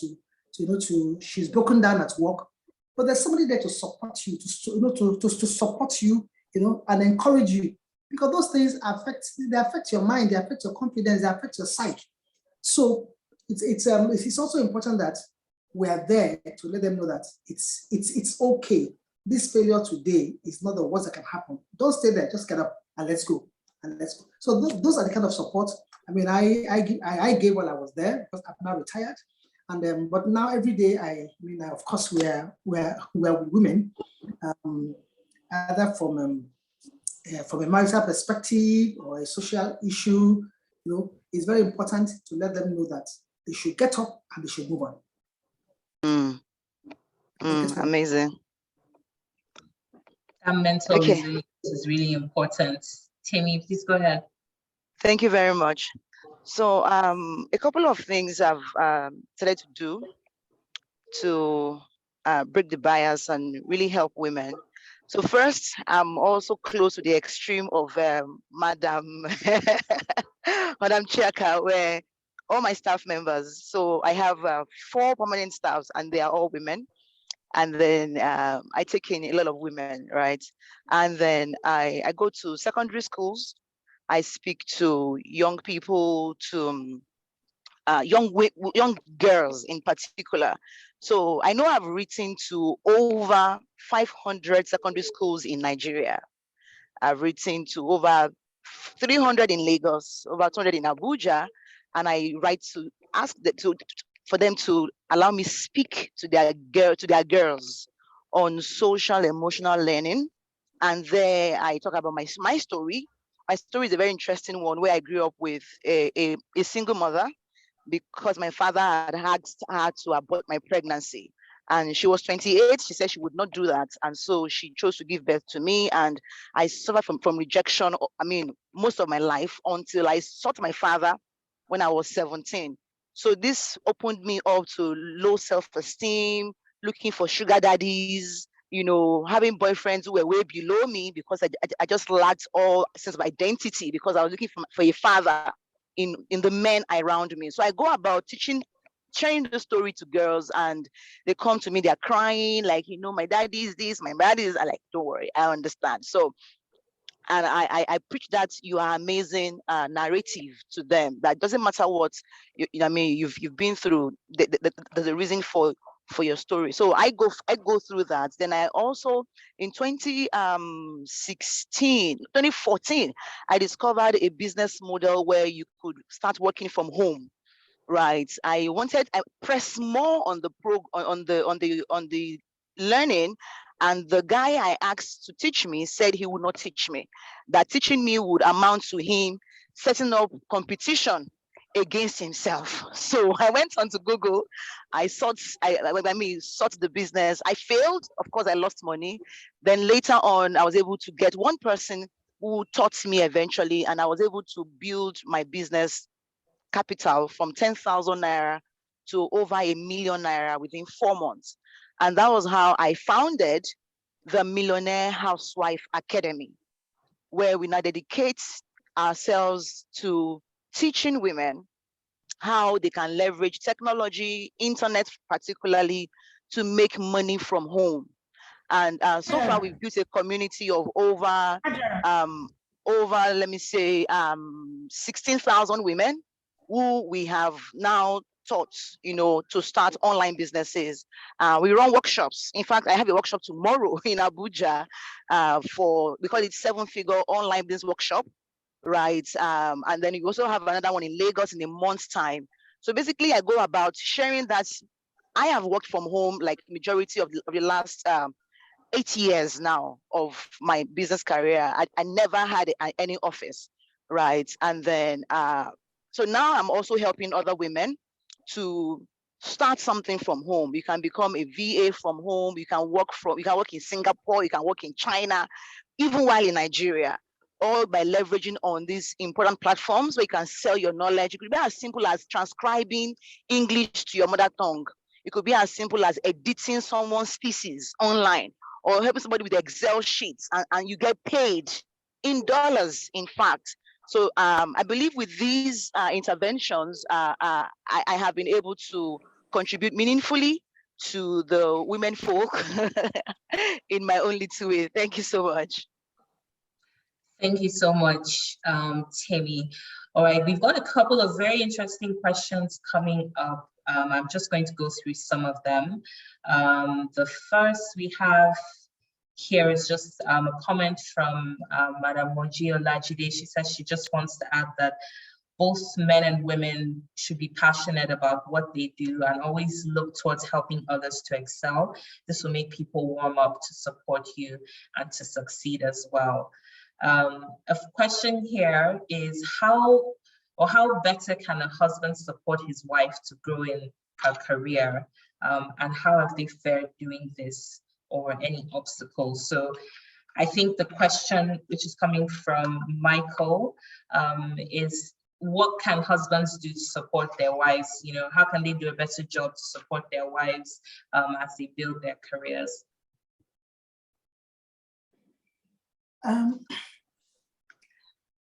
she's broken down at work, but there's somebody there to support you, to support you, you know, and encourage you, because those things affect your mind, they affect your confidence, they affect your psyche. So it's also important that we are there to let them know that it's okay. This failure today is not the worst that can happen. Don't stay there, just get up and let's go. So those are the kind of support. I mean, I gave while I was there, because I'm now retired. And but now every day, of course, we're women, either from a marital perspective or a social issue. You know, it's very important to let them know that they should get up and they should move on. Amazing. That mental resilience is really important. Temi, please go ahead. Thank you very much. So a couple of things I've started to do to break the bias and really help women. So first, I'm also close to the extreme of Madam Chiaka, where all my staff members, so I have 4 permanent staffs and they are all women. And then I take in a lot of women, right? And then I go to secondary schools. I speak to young people, to young girls in particular. So I know I've written to over 500 secondary schools in Nigeria. I've written to over 300 in Lagos, over 200 in Abuja, and I write to ask for them to allow me speak to their girls on social emotional learning. And there I talk about my story. My story is a very interesting one, where I grew up with a single mother, because my father had asked her to abort my pregnancy. And she was 28. She said she would not do that. And so she chose to give birth to me. And I suffered from rejection, most of my life, until I sought my father when I was 17. So this opened me up to low self-esteem, looking for sugar daddies, you know, having boyfriends who were way below me, because I just lacked all sense of identity, because I was looking for a father in the men around me. So I go about sharing the story to girls, and they come to me, they're crying, like, you know, my daddy is this, my daddy is, I like, don't worry, I understand. So And I preach that you are amazing narrative to them. That doesn't matter what I mean you've been through. There's a reason for your story. So I go through that. Then I also in 2014, I discovered a business model where you could start working from home. Right. I press more on the learning, and the guy I asked to teach me said he would not teach me. That teaching me would amount to him setting up competition against himself. So I went onto Google. I sought the business. I failed. Of course, I lost money. Then later on, I was able to get one person who taught me eventually, and I was able to build my business capital from 10,000 naira to over 1 million naira within 4 months. And that was how I founded the Millionaire Housewife Academy, where we now dedicate ourselves to teaching women how they can leverage technology, internet particularly, to make money from home. And so far, we've built a community of over, let me say, 16,000 women who we have now taught, to start online businesses. We run workshops. In fact, I have a workshop tomorrow in Abuja we call it 7-figure online business workshop, right? And then you also have another one in Lagos in a month's time. So basically, I go about sharing that I have worked from home like majority of the last 8 years now of my business career. I never had any office, right? And then, so now I'm also helping other women to start something from home. You can become a VA from home. You can work in Singapore. You can work in China, even while in Nigeria, all by leveraging on these important platforms where you can sell your knowledge. It could be as simple as transcribing English to your mother tongue. It could be as simple as editing someone's thesis online, or helping somebody with Excel sheets, and you get paid in dollars, in fact. So I believe with these interventions, I have been able to contribute meaningfully to the women folk in my own little way. Thank you so much. Thank you so much, Temi. All right, we've got a couple of very interesting questions coming up. I'm just going to go through some of them. The first we have here is just a comment from Madam Moji Olajide. She says she just wants to add that both men and women should be passionate about what they do and always look towards helping others to excel. This will make people warm up to support you and to succeed as well. A question here is how better can a husband support his wife to grow in her career, and how have they fared doing this, or any obstacles? So I think the question, which is coming from Michael, is what can husbands do to support their wives? How can they do a better job to support their wives as they build their careers?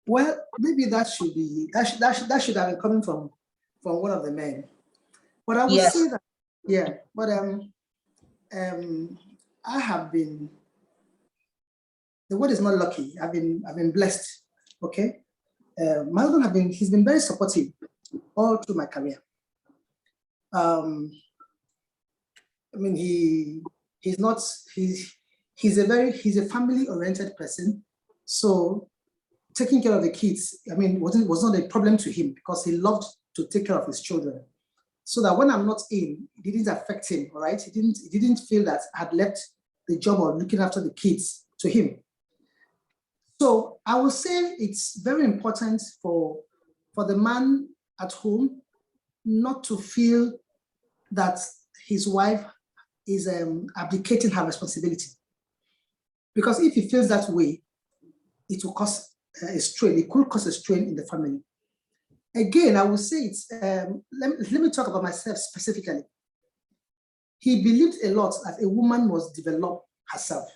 Well, maybe that should have been coming from one of the men. But I would say that, yeah. But I have been. The word is not lucky. I've been blessed. Okay, my husband he's been very supportive all through my career. I mean, he's a family-oriented person, so taking care of the kids, I mean, was not a problem to him because he loved to take care of his children. So that when I'm not in, it didn't affect him, all right? He didn't feel that I had left the job of looking after the kids to him. So I would say it's very important for the man at home not to feel that his wife is abdicating her responsibility. Because if he feels that way, it will cause a strain. It could cause a strain in the family. Again, I would say it's, let me talk about myself specifically. He believed a lot that a woman must develop herself.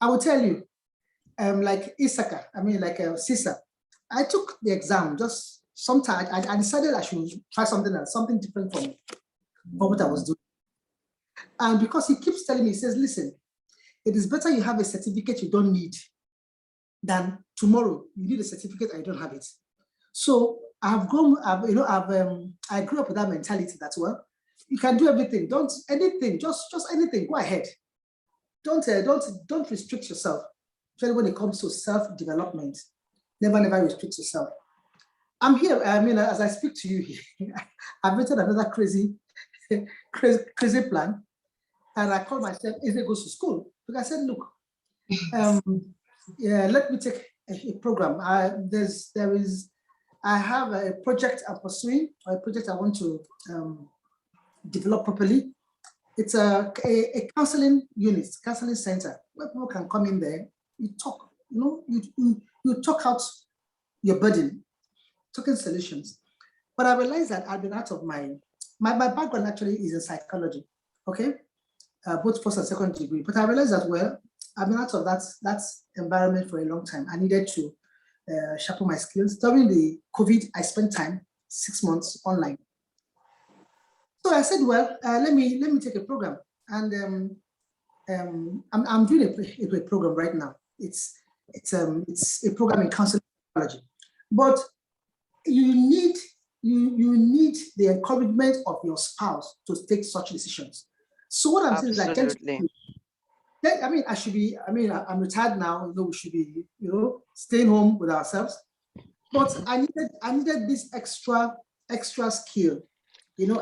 I will tell you, like ISACA, I mean like CISA, I took the exam just sometime, I decided I should try something else, something different from what I was doing. And because he keeps telling me, he says, listen, it is better you have a certificate you don't need than tomorrow you need a certificate and you don't have it. So I grew up with that mentality that, well, you can do everything. Don't anything, just anything. Go ahead. Don't restrict yourself. Especially when it comes to self-development. Never restrict yourself. I'm here. I mean, as I speak to you, I've written another crazy plan, and I call myself Eleje goes to school because I said, look, let me take a program. I have a project I'm pursuing, or a project I want to develop properly. It's a counseling unit, counseling center, where people can come in there, you talk, you talk out your burden, talking solutions. But I realized that I've been out of my background actually is in psychology, okay? Both first and second degree. But I realized that, well, I've been out of that environment for a long time. I needed to sharpen my skills. During the COVID, I spent time 6 months online. So I said, well, let me take a program, and I'm doing a program right now. It's a program in counseling psychology, but you need the encouragement of your spouse to take such decisions. So what I'm saying is that, I mean, I'm retired now. We should be, staying home with ourselves. But I needed this extra skill.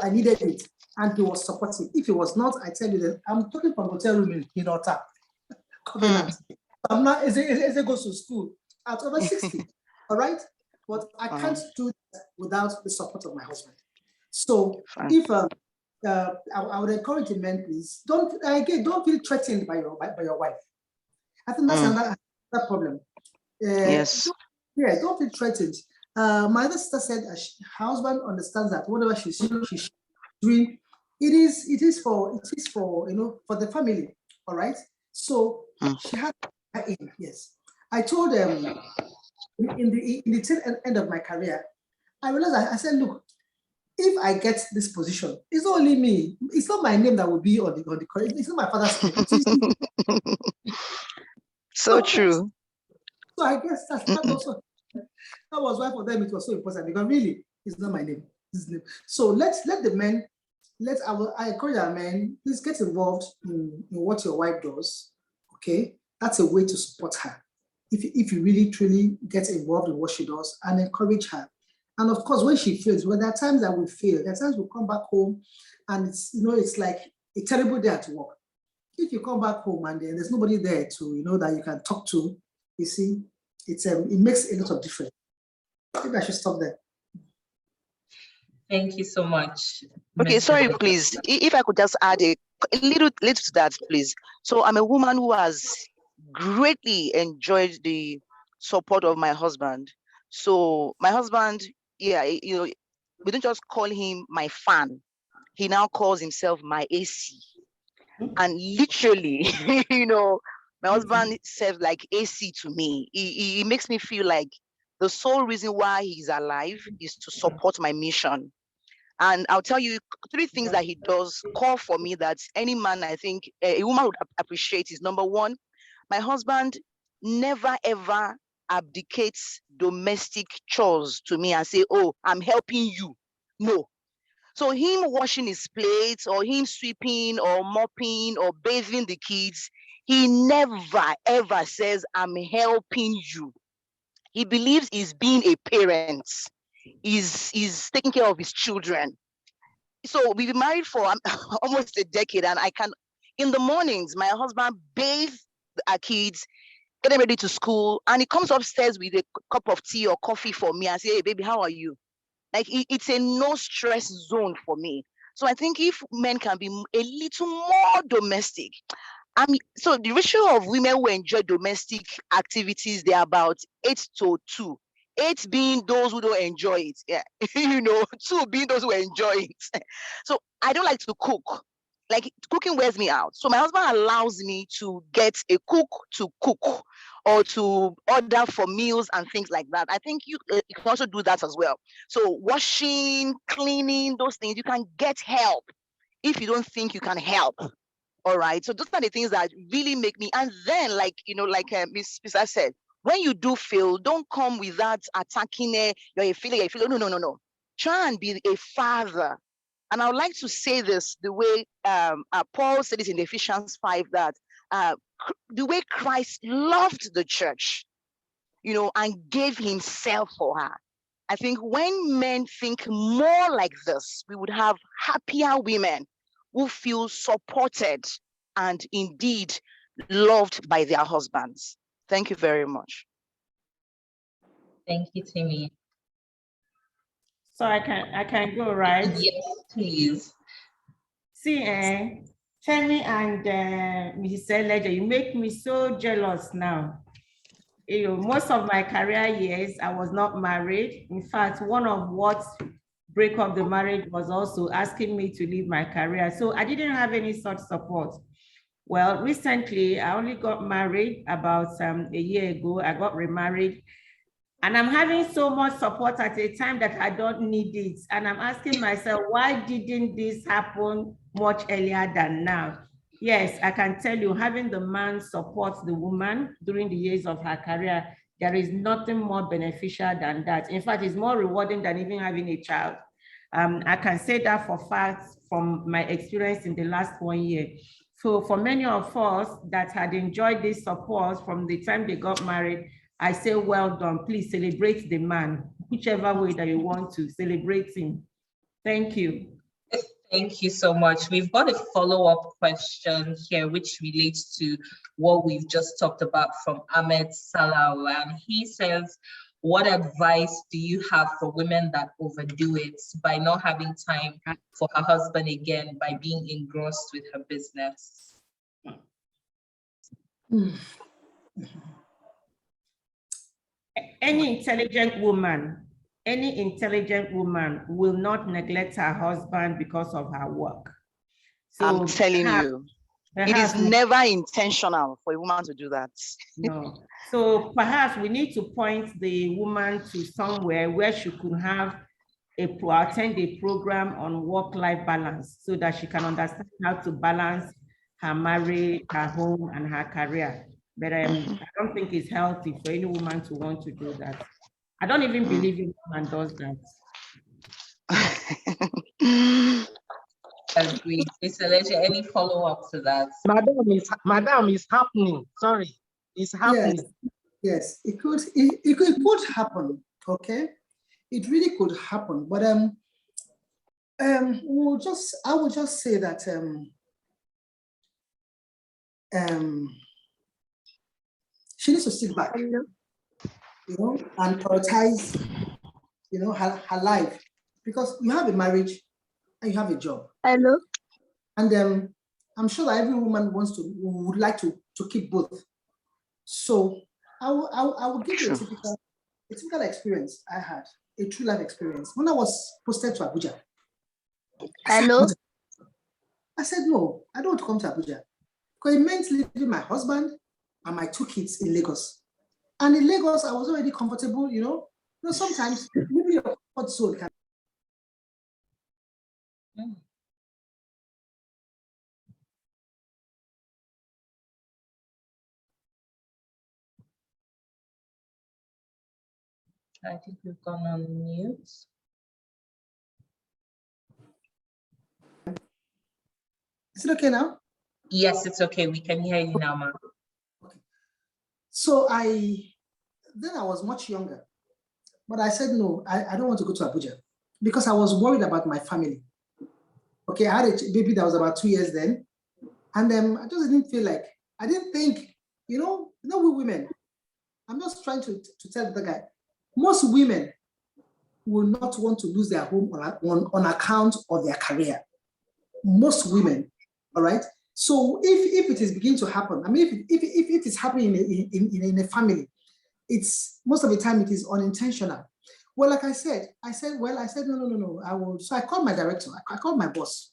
I needed it, and he was supportive. If it was not, I tell you that I'm talking from hotel room in Ota, Covenant. I'm not. Eleje goes to school at over 60. All right, but I can't do that without the support of my husband. So if I would encourage the men, please don't feel threatened by your wife. I think that's another problem. Yes. Don't feel threatened. My other sister said her husband understands that whatever she's doing, it is for for the family. All right. So she had her in. Yes. I told them in the tail end of my career, I realized I said, look, if I get this position, it's not only me. It's not my name that will be on the it's not my father's name. So true. So I guess that also that was why for them it was so important, because really it's not my name. So let the men, I encourage our men, please get involved in what your wife does. Okay, that's a way to support her. If you really truly get involved in what she does and encourage her. And of course, when she fails, there are times that we fail. There are times we come back home and it's like a terrible day at work. If you come back home and there's nobody there to that you can talk to, you see, it makes a lot of difference. Maybe I should stop there. Thank you so much. Okay, sorry, please. If I could just add a little to that, please. So I'm a woman who has greatly enjoyed the support of my husband. So my husband, we don't just call him my fan. He now calls himself my AC. And literally, my husband serves like AC to me. He makes me feel like the sole reason why he's alive is to support my mission. And I'll tell you 3 things that he does call for me that any man, I think, a woman would appreciate is: number 1, my husband never ever abdicates domestic chores to me and say, oh, I'm helping you. No. So him washing his plates or him sweeping or mopping or bathing the kids, he never ever says, I'm helping you. He believes he's being a parent. He's taking care of his children. So we've been married for almost a decade, and in the mornings, my husband bathes our kids, get them ready to school, and he comes upstairs with a cup of tea or coffee for me and say, hey, baby, how are you? Like, it's a no stress zone for me. So I think if men can be a little more domestic, so the ratio of women who enjoy domestic activities, they're about 8-2. 8 being those who don't enjoy it. Yeah. 2 being those who enjoy it. So I don't like to cook. Like, cooking wears me out. So my husband allows me to get a cook to cook or to order for meals and things like that. I think you can also do that as well. So washing, cleaning, those things, you can get help if you don't think you can help. All right. So those are the things that really make me. And then, like Miss Priscilla said, when you do fail, don't come with that attacking, you're a failure, No, no, no, no. Try and be a father. And I would like to say this the way Paul said it in Ephesians 5, that the way Christ loved the church, and gave himself for her. I think when men think more like this, we would have happier women who feel supported and indeed loved by their husbands. Thank you very much. Thank you, Temi. So I can go, right? Yes, please. See, Temi and Mrs. Eleje, you make me so jealous now. Most of my career years, I was not married. In fact, one of what break up the marriage was also asking me to leave my career. So I didn't have any such support. Well, recently, I only got married about a year ago. I got remarried. And I'm having so much support at a time that I don't need it. And I'm asking myself, why didn't this happen much earlier than now? Yes, I can tell you, having the man support the woman during the years of her career, there is nothing more beneficial than that. In fact, it's more rewarding than even having a child. I can say that for facts from my experience in the last 1 year. So for many of us that had enjoyed this support from the time they got married, I say, well done. Please celebrate the man, whichever way that you want to celebrate him. Thank you. Thank you so much. We've got a follow-up question here, which relates to what we've just talked about from Ahmed Salah. And he says, what advice do you have for women that overdo it by not having time for her husband again, by being engrossed with her business? Any intelligent woman will not neglect her husband because of her work. So I'm telling you, it is never intentional for a woman to do that. No. So perhaps we need to point the woman to somewhere where she could have attend a program on work-life balance so that she can understand how to balance her marriage, her home, and her career. But I don't think it's healthy for any woman to want to do that. I don't even believe a woman does that. Agreed. Mr. Eleje, any follow-up to that? Madam, it's happening. Sorry, it's happening. Yes, it could happen. Okay, it really could happen. But I will just say that she needs to sit back, and prioritize, her life, because you have a marriage and you have a job. Hello. And I'm sure that every woman would like to keep both. So I will give you a typical experience I had, a true life experience. When I was posted to Abuja. Hello. I said, no, I don't want to come to Abuja, because it meant leaving my husband and my 2 kids in Lagos. And in Lagos, I was already comfortable, sometimes maybe your comfort zone can. I think we've gone on mute. Is it okay now? Yes, it's okay. We can hear you now, ma'am. Okay. So I was much younger, but I said, no, I don't want to go to Abuja, because I was worried about my family. Okay, I had a baby that was about 2 years then. And I just didn't feel like, I didn't think, we women, I'm just trying to tell the guy, most women will not want to lose their home on account of their career. Most women, all right? So if it is beginning to happen, I mean, if it's happening in a family, it's most of the time it is unintentional. Well, like I said, no, I will. So I called my director, I called my boss.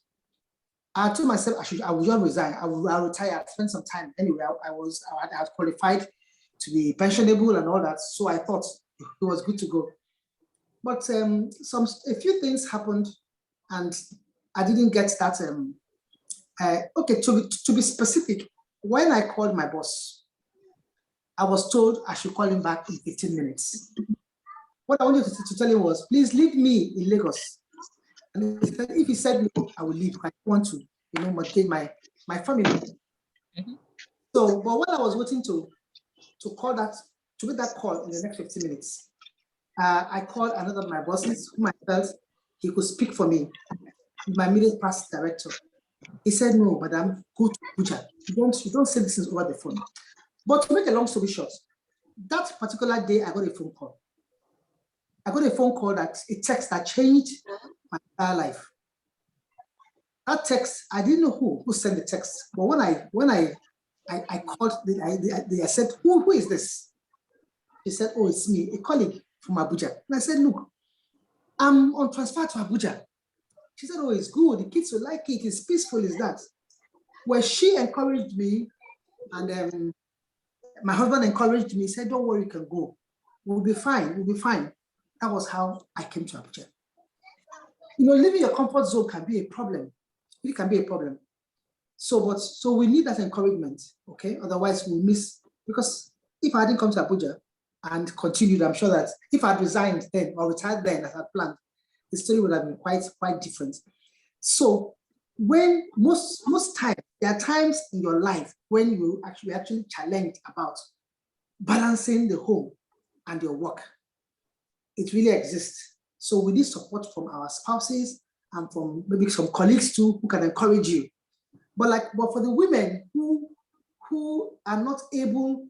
I told myself I would just resign. I'll retire. I'd spend some time. Anyway, I had qualified to be pensionable and all that. So I thought it was good to go. But a few things happened, and I didn't get that. Okay, to be specific, when I called my boss, I was told I should call him back in 15 minutes. What I wanted to tell him was, please leave me in Lagos. And if he said no, I will leave. I want to, mortgage my family. Mm-hmm. So, but while I was waiting to make that call in the next 15 minutes, I called another of my bosses whom I felt he could speak for me, my immediate past director. He said, no, madam, go to Abuja. You don't say this over the phone. But to make a long story short, that particular day, I got a phone call. I got a phone call a text that changed my entire life. That text, I didn't know who sent the text. But when I called, I said, who is this? She said, oh, it's me, a colleague from Abuja. And I said, look, I'm on transfer to Abuja. She said, oh, it's good. The kids will like it. It's peaceful, is that? Well, she encouraged me, and my husband encouraged me, said, don't worry, you can go. We'll be fine, we'll be fine. That was how I came to Abuja. Leaving your comfort zone can be a problem. It can be a problem. So we need that encouragement, okay? Otherwise we'll miss, because if I didn't come to Abuja and continued, I'm sure that if I'd resigned then or retired then as I planned, the story would have been quite different. So when most times, there are times in your life when you actually challenged about balancing the home and your work. It really exists. So we need support from our spouses and from maybe some colleagues too who can encourage you. But for the women who are not able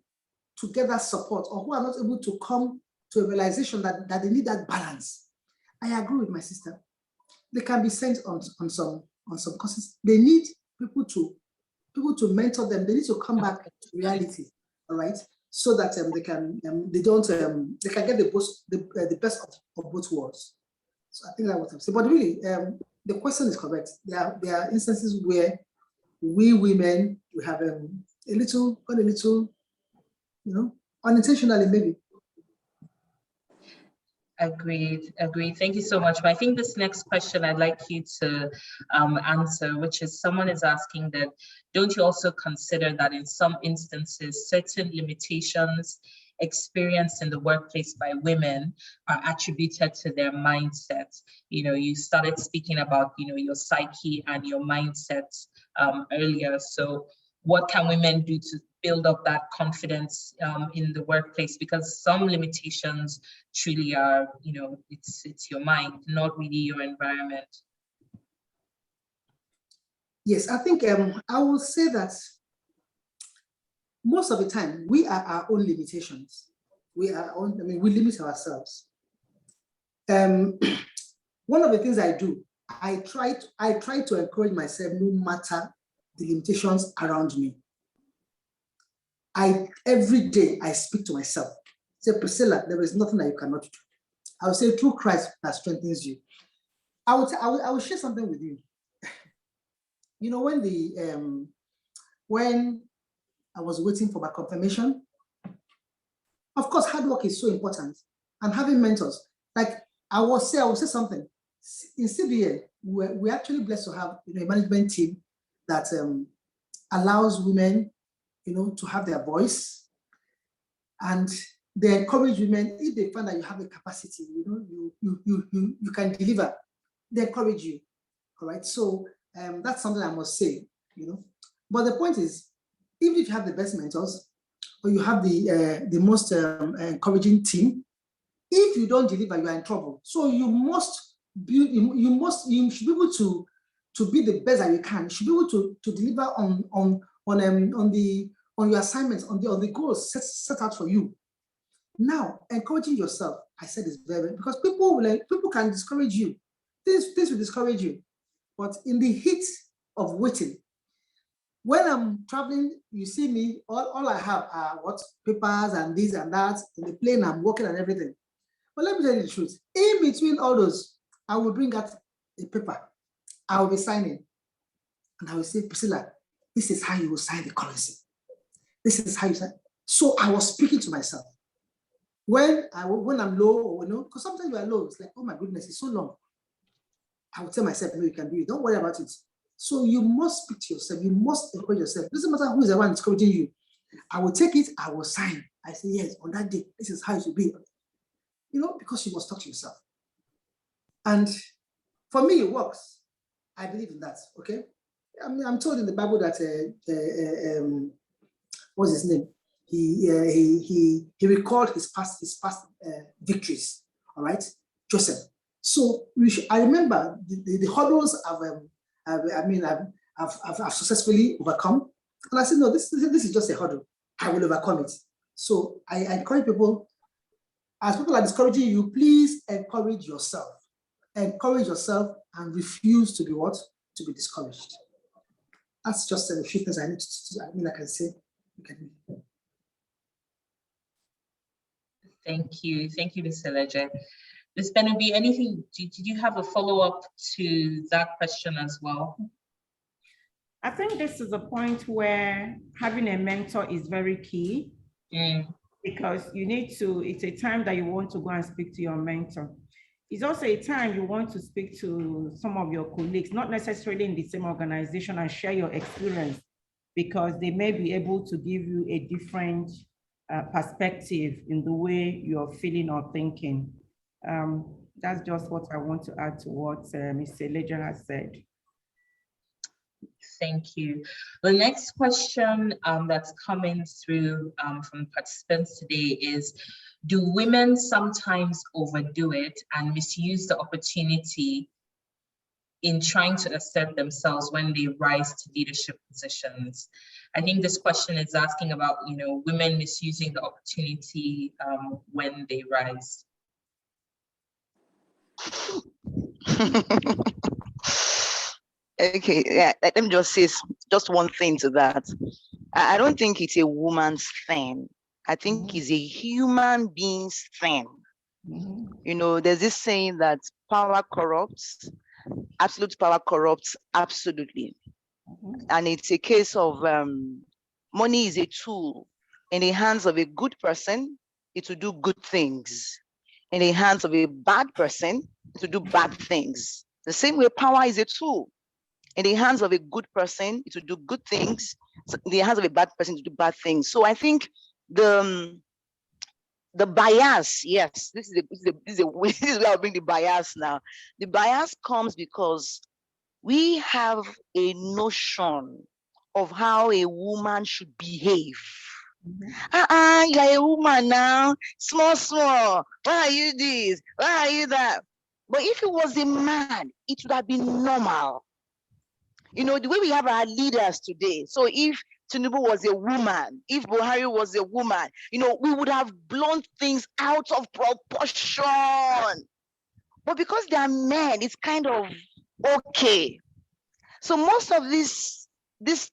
to get that support, or who are not able to come to a realization that they need that balance, I agree with my sister. They can be sent on some courses. They need people to mentor them. They need to come back to reality, all right, so that they can get the best of both worlds. So I think that's what I'm saying. But really, the question is correct. There are instances where we women have a little, unintentionally maybe. Agreed. Thank you so much. But I think this next question I'd like you to answer, which is someone is asking that, don't you also consider that in some instances, certain limitations experienced in the workplace by women are attributed to their mindset? You started speaking about, your psyche and your mindset earlier. So what can women do to build up that confidence in the workplace? Because some limitations truly are, it's your mind, not really your environment. Yes, I think I will say that most of the time we are our own limitations. We limit ourselves. One of the things I do, I try to encourage myself no matter the limitations around me. Every day I speak to myself. Say, Priscilla, there is nothing that you cannot do. I will say, through Christ that strengthens you. I will share something with you. When I was waiting for my confirmation, of course, hard work is so important, and having mentors. Like I will say something. In CBA, we're actually blessed to have a management team that allows women, to have their voice, and they encourage women. If they find that you have a capacity, you can deliver, they encourage you. All right. So that's something I must say. But the point is, even if you have the best mentors, or you have the most encouraging team, if you don't deliver, you are in trouble. So you should be able to be the best that you can. You should be able to deliver on your assignments, on the goals set out for you. Now, encouraging yourself, I said, is very, because people can discourage you. This will discourage you. But in the heat of waiting, when I'm traveling, you see me, all I have are papers and this and that. In the plane, I'm working and everything. But let me tell you the truth. In between all those, I will bring out a paper. I will be signing. And I will say, Priscilla, this is how you will sign the currency. This is how you sign. So I was speaking to myself. When I'm low, because sometimes you are low, it's like, oh my goodness, it's so long. I will tell myself, no, you can do it. Don't worry about it. So you must speak to yourself. You must encourage yourself. It doesn't matter who is the one encouraging you. I will take it. I will sign. I say, yes, on that day, this is how it should be. You know, because you must talk to yourself. And for me, it works. I believe in that, okay? I mean, I'm told in the Bible that, what's his name? He recalled his past victories, all right? Joseph. So I remember the hurdles I've successfully overcome. And I said, no, this is just a hurdle. I will overcome it. So I encourage people, as people are discouraging you, please encourage yourself. Encourage yourself and refuse to be what? To be discouraged. That's just a few things I need to, I can say. Thank you. Thank you, Mr. Eleje. Ms. Ben-Obi, anything, did you have a follow-up to that question as well? I think this is a point where having a mentor is very key because you need to, it's a time that you want to go and speak to your mentor. It's also a time you want to speak to some of your colleagues, not necessarily in the same organization, and share your experience, because they may be able to give you a different perspective in the way you're feeling or thinking. That's just what I want to add to what Mr. Eleje has said. Thank you. The next question that's coming through from participants today is, do women sometimes overdo it and misuse the opportunity in trying to assert themselves when they rise to leadership positions? I think this question is asking about, you know, women misusing the opportunity when they rise. Okay, yeah, let me just say just one thing to that. I don't think it's a woman's thing. I think it's a human being's thing. You know, there's this saying that power corrupts, absolute power corrupts absolutely. And it's a case of money is a tool. In the hands of a good person, it will do good things. In the hands of a bad person, it will do bad things. The same way power is a tool. In the hands of a good person, it will do good things. So in the hands of a bad person, to do bad things. So I think the bias, yes, this is where I'll bring the bias now. The bias comes because we have a notion of how a woman should behave. You're a woman now, small. Why are you this? Why are you that? But if it was a man, it would have been normal. You know, the way we have our leaders today. So if Tinubu was a woman, if Buhari was a woman, you know, we would have blown things out of proportion. But because they are men, it's kind of okay. So most of these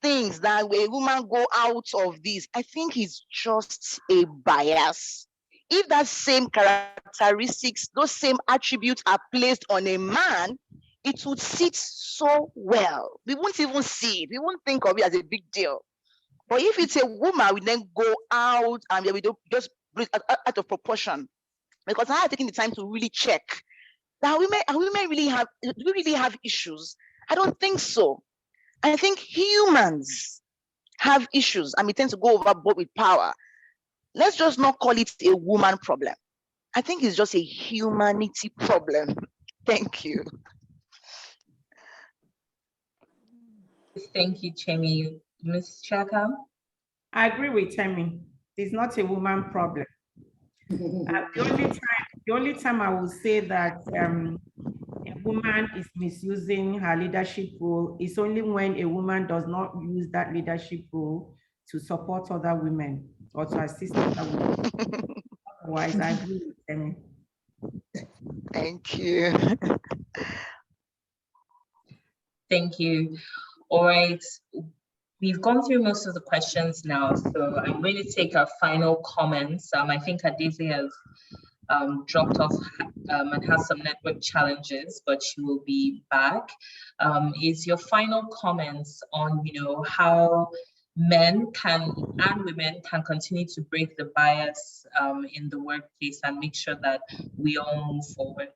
things that a woman go out of this, I think is just a bias. If that same characteristics, those same attributes are placed on a man, it would sit so well. We won't even see it. We won't think of it as a big deal. But if it's a woman, we then go out and we don't just bring it out of proportion. Because I have taken the time to really check that women really have, do we really have issues? I don't think so. I think humans have issues and we tend to go overboard with power. Let's just not call it a woman problem. I think it's just a humanity problem. Thank you. Thank you, Temi. Ms. Chiaka? I agree with Temi. It's not a woman problem. The only time I will say that a woman is misusing her leadership role is only when a woman does not use that leadership role to support other women or to assist other women. Otherwise, I agree with Temi. Thank you. Thank you. All right. We've gone through most of the questions now, so I'm going to take our final comments. I think Adaeze has dropped off and has some network challenges, but she will be back. Is your final comments on, you know, how men can and women can continue to break the bias in the workplace and make sure that we all move forward?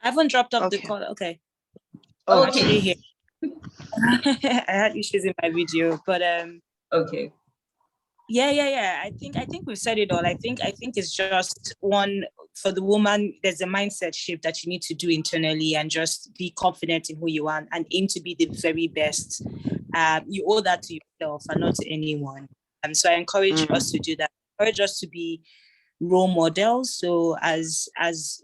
I haven't dropped off the call. Okay. Oh, actually here. I had issues in my video, but okay. Yeah. I think we've said it all. I think it's just one for the woman. There's a mindset shift that you need to do internally, and just be confident in who you are and aim to be the very best. You owe that to yourself and not to anyone. So I encourage us to do that. Encourage us to be role models. So as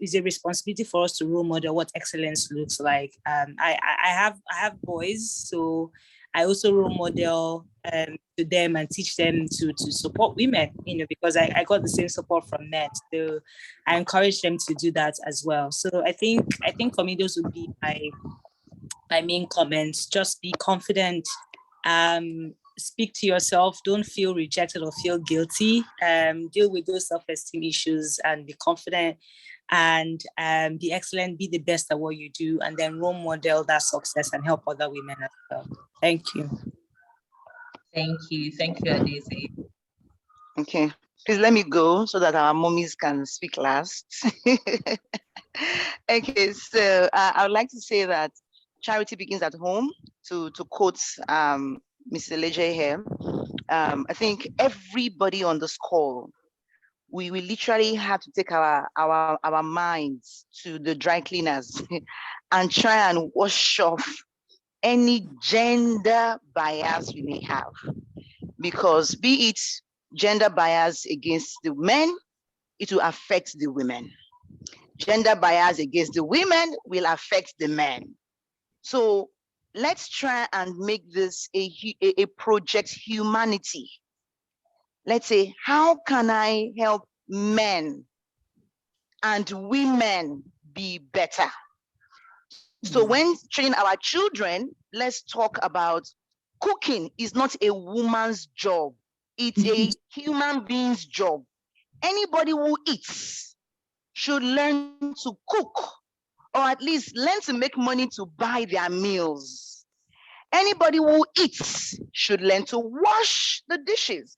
is a responsibility for us to role model what excellence looks like. I have boys, so I also role model to them and teach them to support women, because I got the same support from men. So I encourage them to do that as well. So I think for me, those would be my main comments. Just be confident, speak to yourself, don't feel rejected or feel guilty, deal with those self-esteem issues and be confident, and be excellent, be the best at what you do, and then role model that success and help other women as well. Thank you. Thank you, Adaeze. Okay, please let me go so that our mommies can speak last. Okay, so I would like to say that charity begins at home, to quote Ms. Eleje here. I think everybody on this call, we literally have to take our minds to the dry cleaners and try and wash off any gender bias we may have. Because be it gender bias against the men, it will affect the women. Gender bias against the women will affect the men. So let's try and make this a project humanity. Let's say, how can I help men and women be better? So when training our children, let's talk about cooking is not a woman's job. It's a human being's job. Anybody who eats should learn to cook, or at least learn to make money to buy their meals. Anybody who eats should learn to wash the dishes.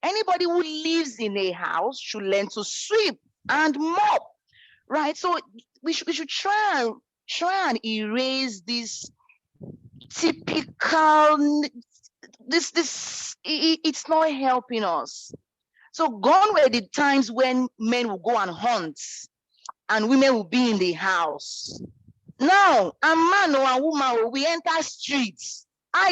Anybody who lives in a house should learn to sweep and mop, right? So we should try and erase this typical, it's not helping us. So gone were the times when men will go and hunt and women will be in the house. Now, a man or a woman, we enter streets.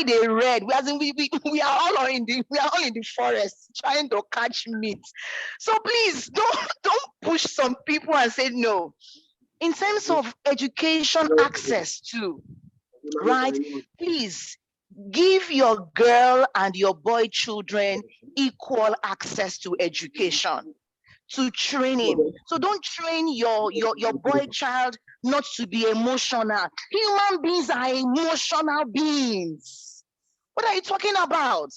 They read. We are all in the forest trying to catch meat. So please don't push some people and say no. In terms of education access too, right? Please give your girl and your boy children equal access to education, to training. So don't train your boy child not to be emotional. Human beings are emotional beings. What are you talking about?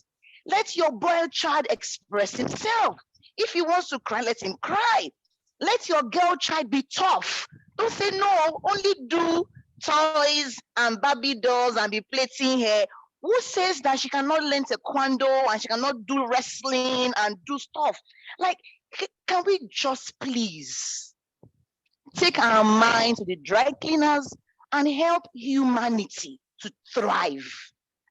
Let your boy child express himself. If he wants to cry, let him cry. Let your girl child be tough. Don't say no, only do toys and Barbie dolls and be plaiting hair. Who says that she cannot learn taekwondo and she cannot do wrestling and do stuff? Like, can we just please take our mind to the dry cleaners and help humanity to thrive,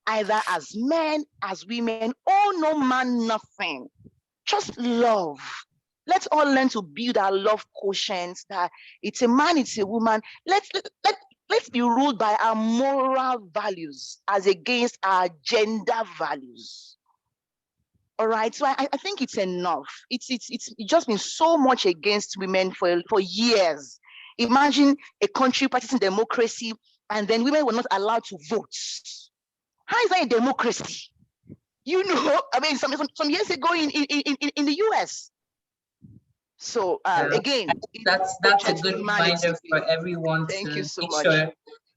either as men, as women, oh, no man, nothing. Just love. Let's all learn to build our love quotient, that it's a man, it's a woman. Let's be ruled by our moral values as against our gender values. All right, so I think it's enough. It's just been so much against women for years. Imagine a country practicing democracy and then women were not allowed to vote. How is that a democracy? I mean, some years ago in the US. So again, that's a good reminder for everyone to make sure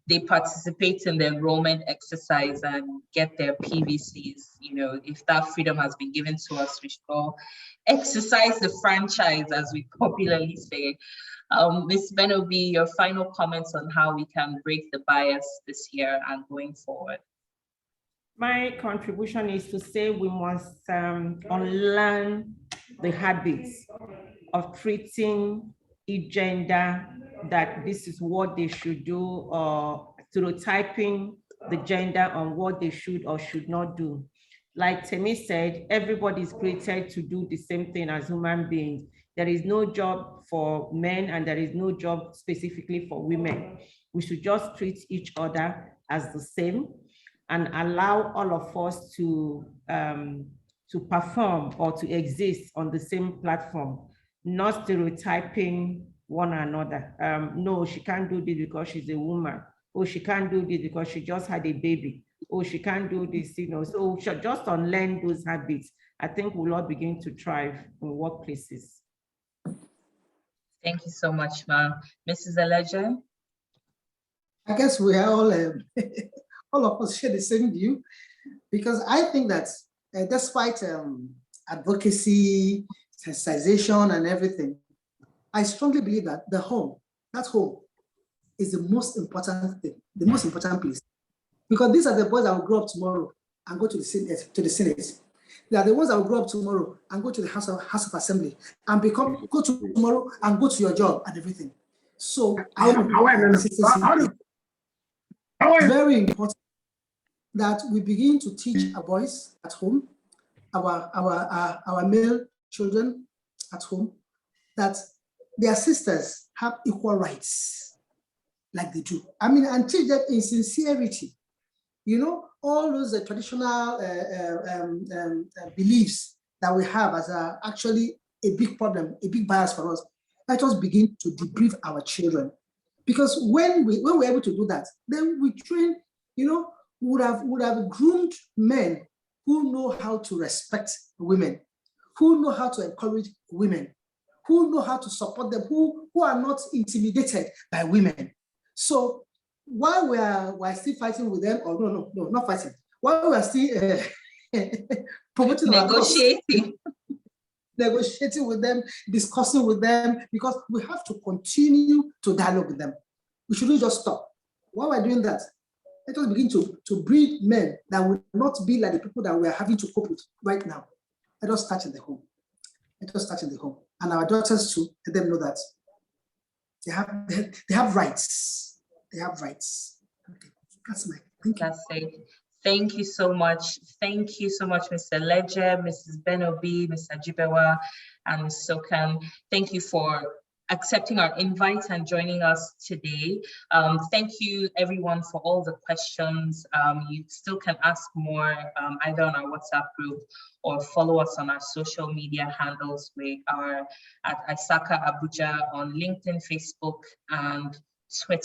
they participate in the enrollment exercise and get their PVCs. If that freedom has been given to us, we should all exercise the franchise, as we popularly say. Ms. Ben-Obi, your final comments on how we can break the bias this year and going forward. My contribution is to say we must unlearn the habits of treating each gender that this is what they should do, or stereotyping the gender on what they should or should not do. like Temi said, everybody is created to do the same thing as human beings. There is no job for men and there is no job specifically for women. We should just treat each other as the same and allow all of us to perform or to exist on the same platform, not stereotyping one another. No, she can't do this because she's a woman. Oh, she can't do this because she just had a baby. Oh, she can't do this, so we should just unlearn those habits. I think we'll all begin to thrive in workplaces. Thank you so much, ma'am. Mrs. Eleje? I guess we are all, all of us share the same view, because I think that despite advocacy, sensitization and everything, I strongly believe that that home is the most important thing, the most important place. Because these are the boys that will grow up tomorrow and go to the Senate. They are the ones that will grow up tomorrow and go to the House of Assembly and go tomorrow and go to your job and everything. So it's very important that we begin to teach our boys at home, our male children at home, that their sisters have equal rights like they do. I mean, and teach them in sincerity. All those traditional beliefs that we have as actually a big problem, a big bias for us. Let us begin to debrief our children, because when we're able to do that, then we train. Would have groomed men who know how to respect women, who know how to encourage women, who know how to support them, who are not intimidated by women. So while we're still fighting with them, or no, not fighting, while we're still promoting negotiating with them, discussing with them, because we have to continue to dialogue with them. We shouldn't just stop. While we're doing that, let us begin to breed men that will not be like the people that we are having to cope with right now. Let us start in the home. Let us start in the home. And our daughters too, let them know that they have rights. They have rights. Okay, that's my thank you. That's it. Thank you so much. Thank you so much, Mr. Eleje, Mrs. Ben-Obi, Mr. Ajibewa, and Ms. Sokan. Thank you for accepting our invite and joining us today. Thank you everyone for all the questions. You still can ask more either on our WhatsApp group or follow us on our social media handles. We are at ISACA Abuja on LinkedIn, Facebook, and Twitter.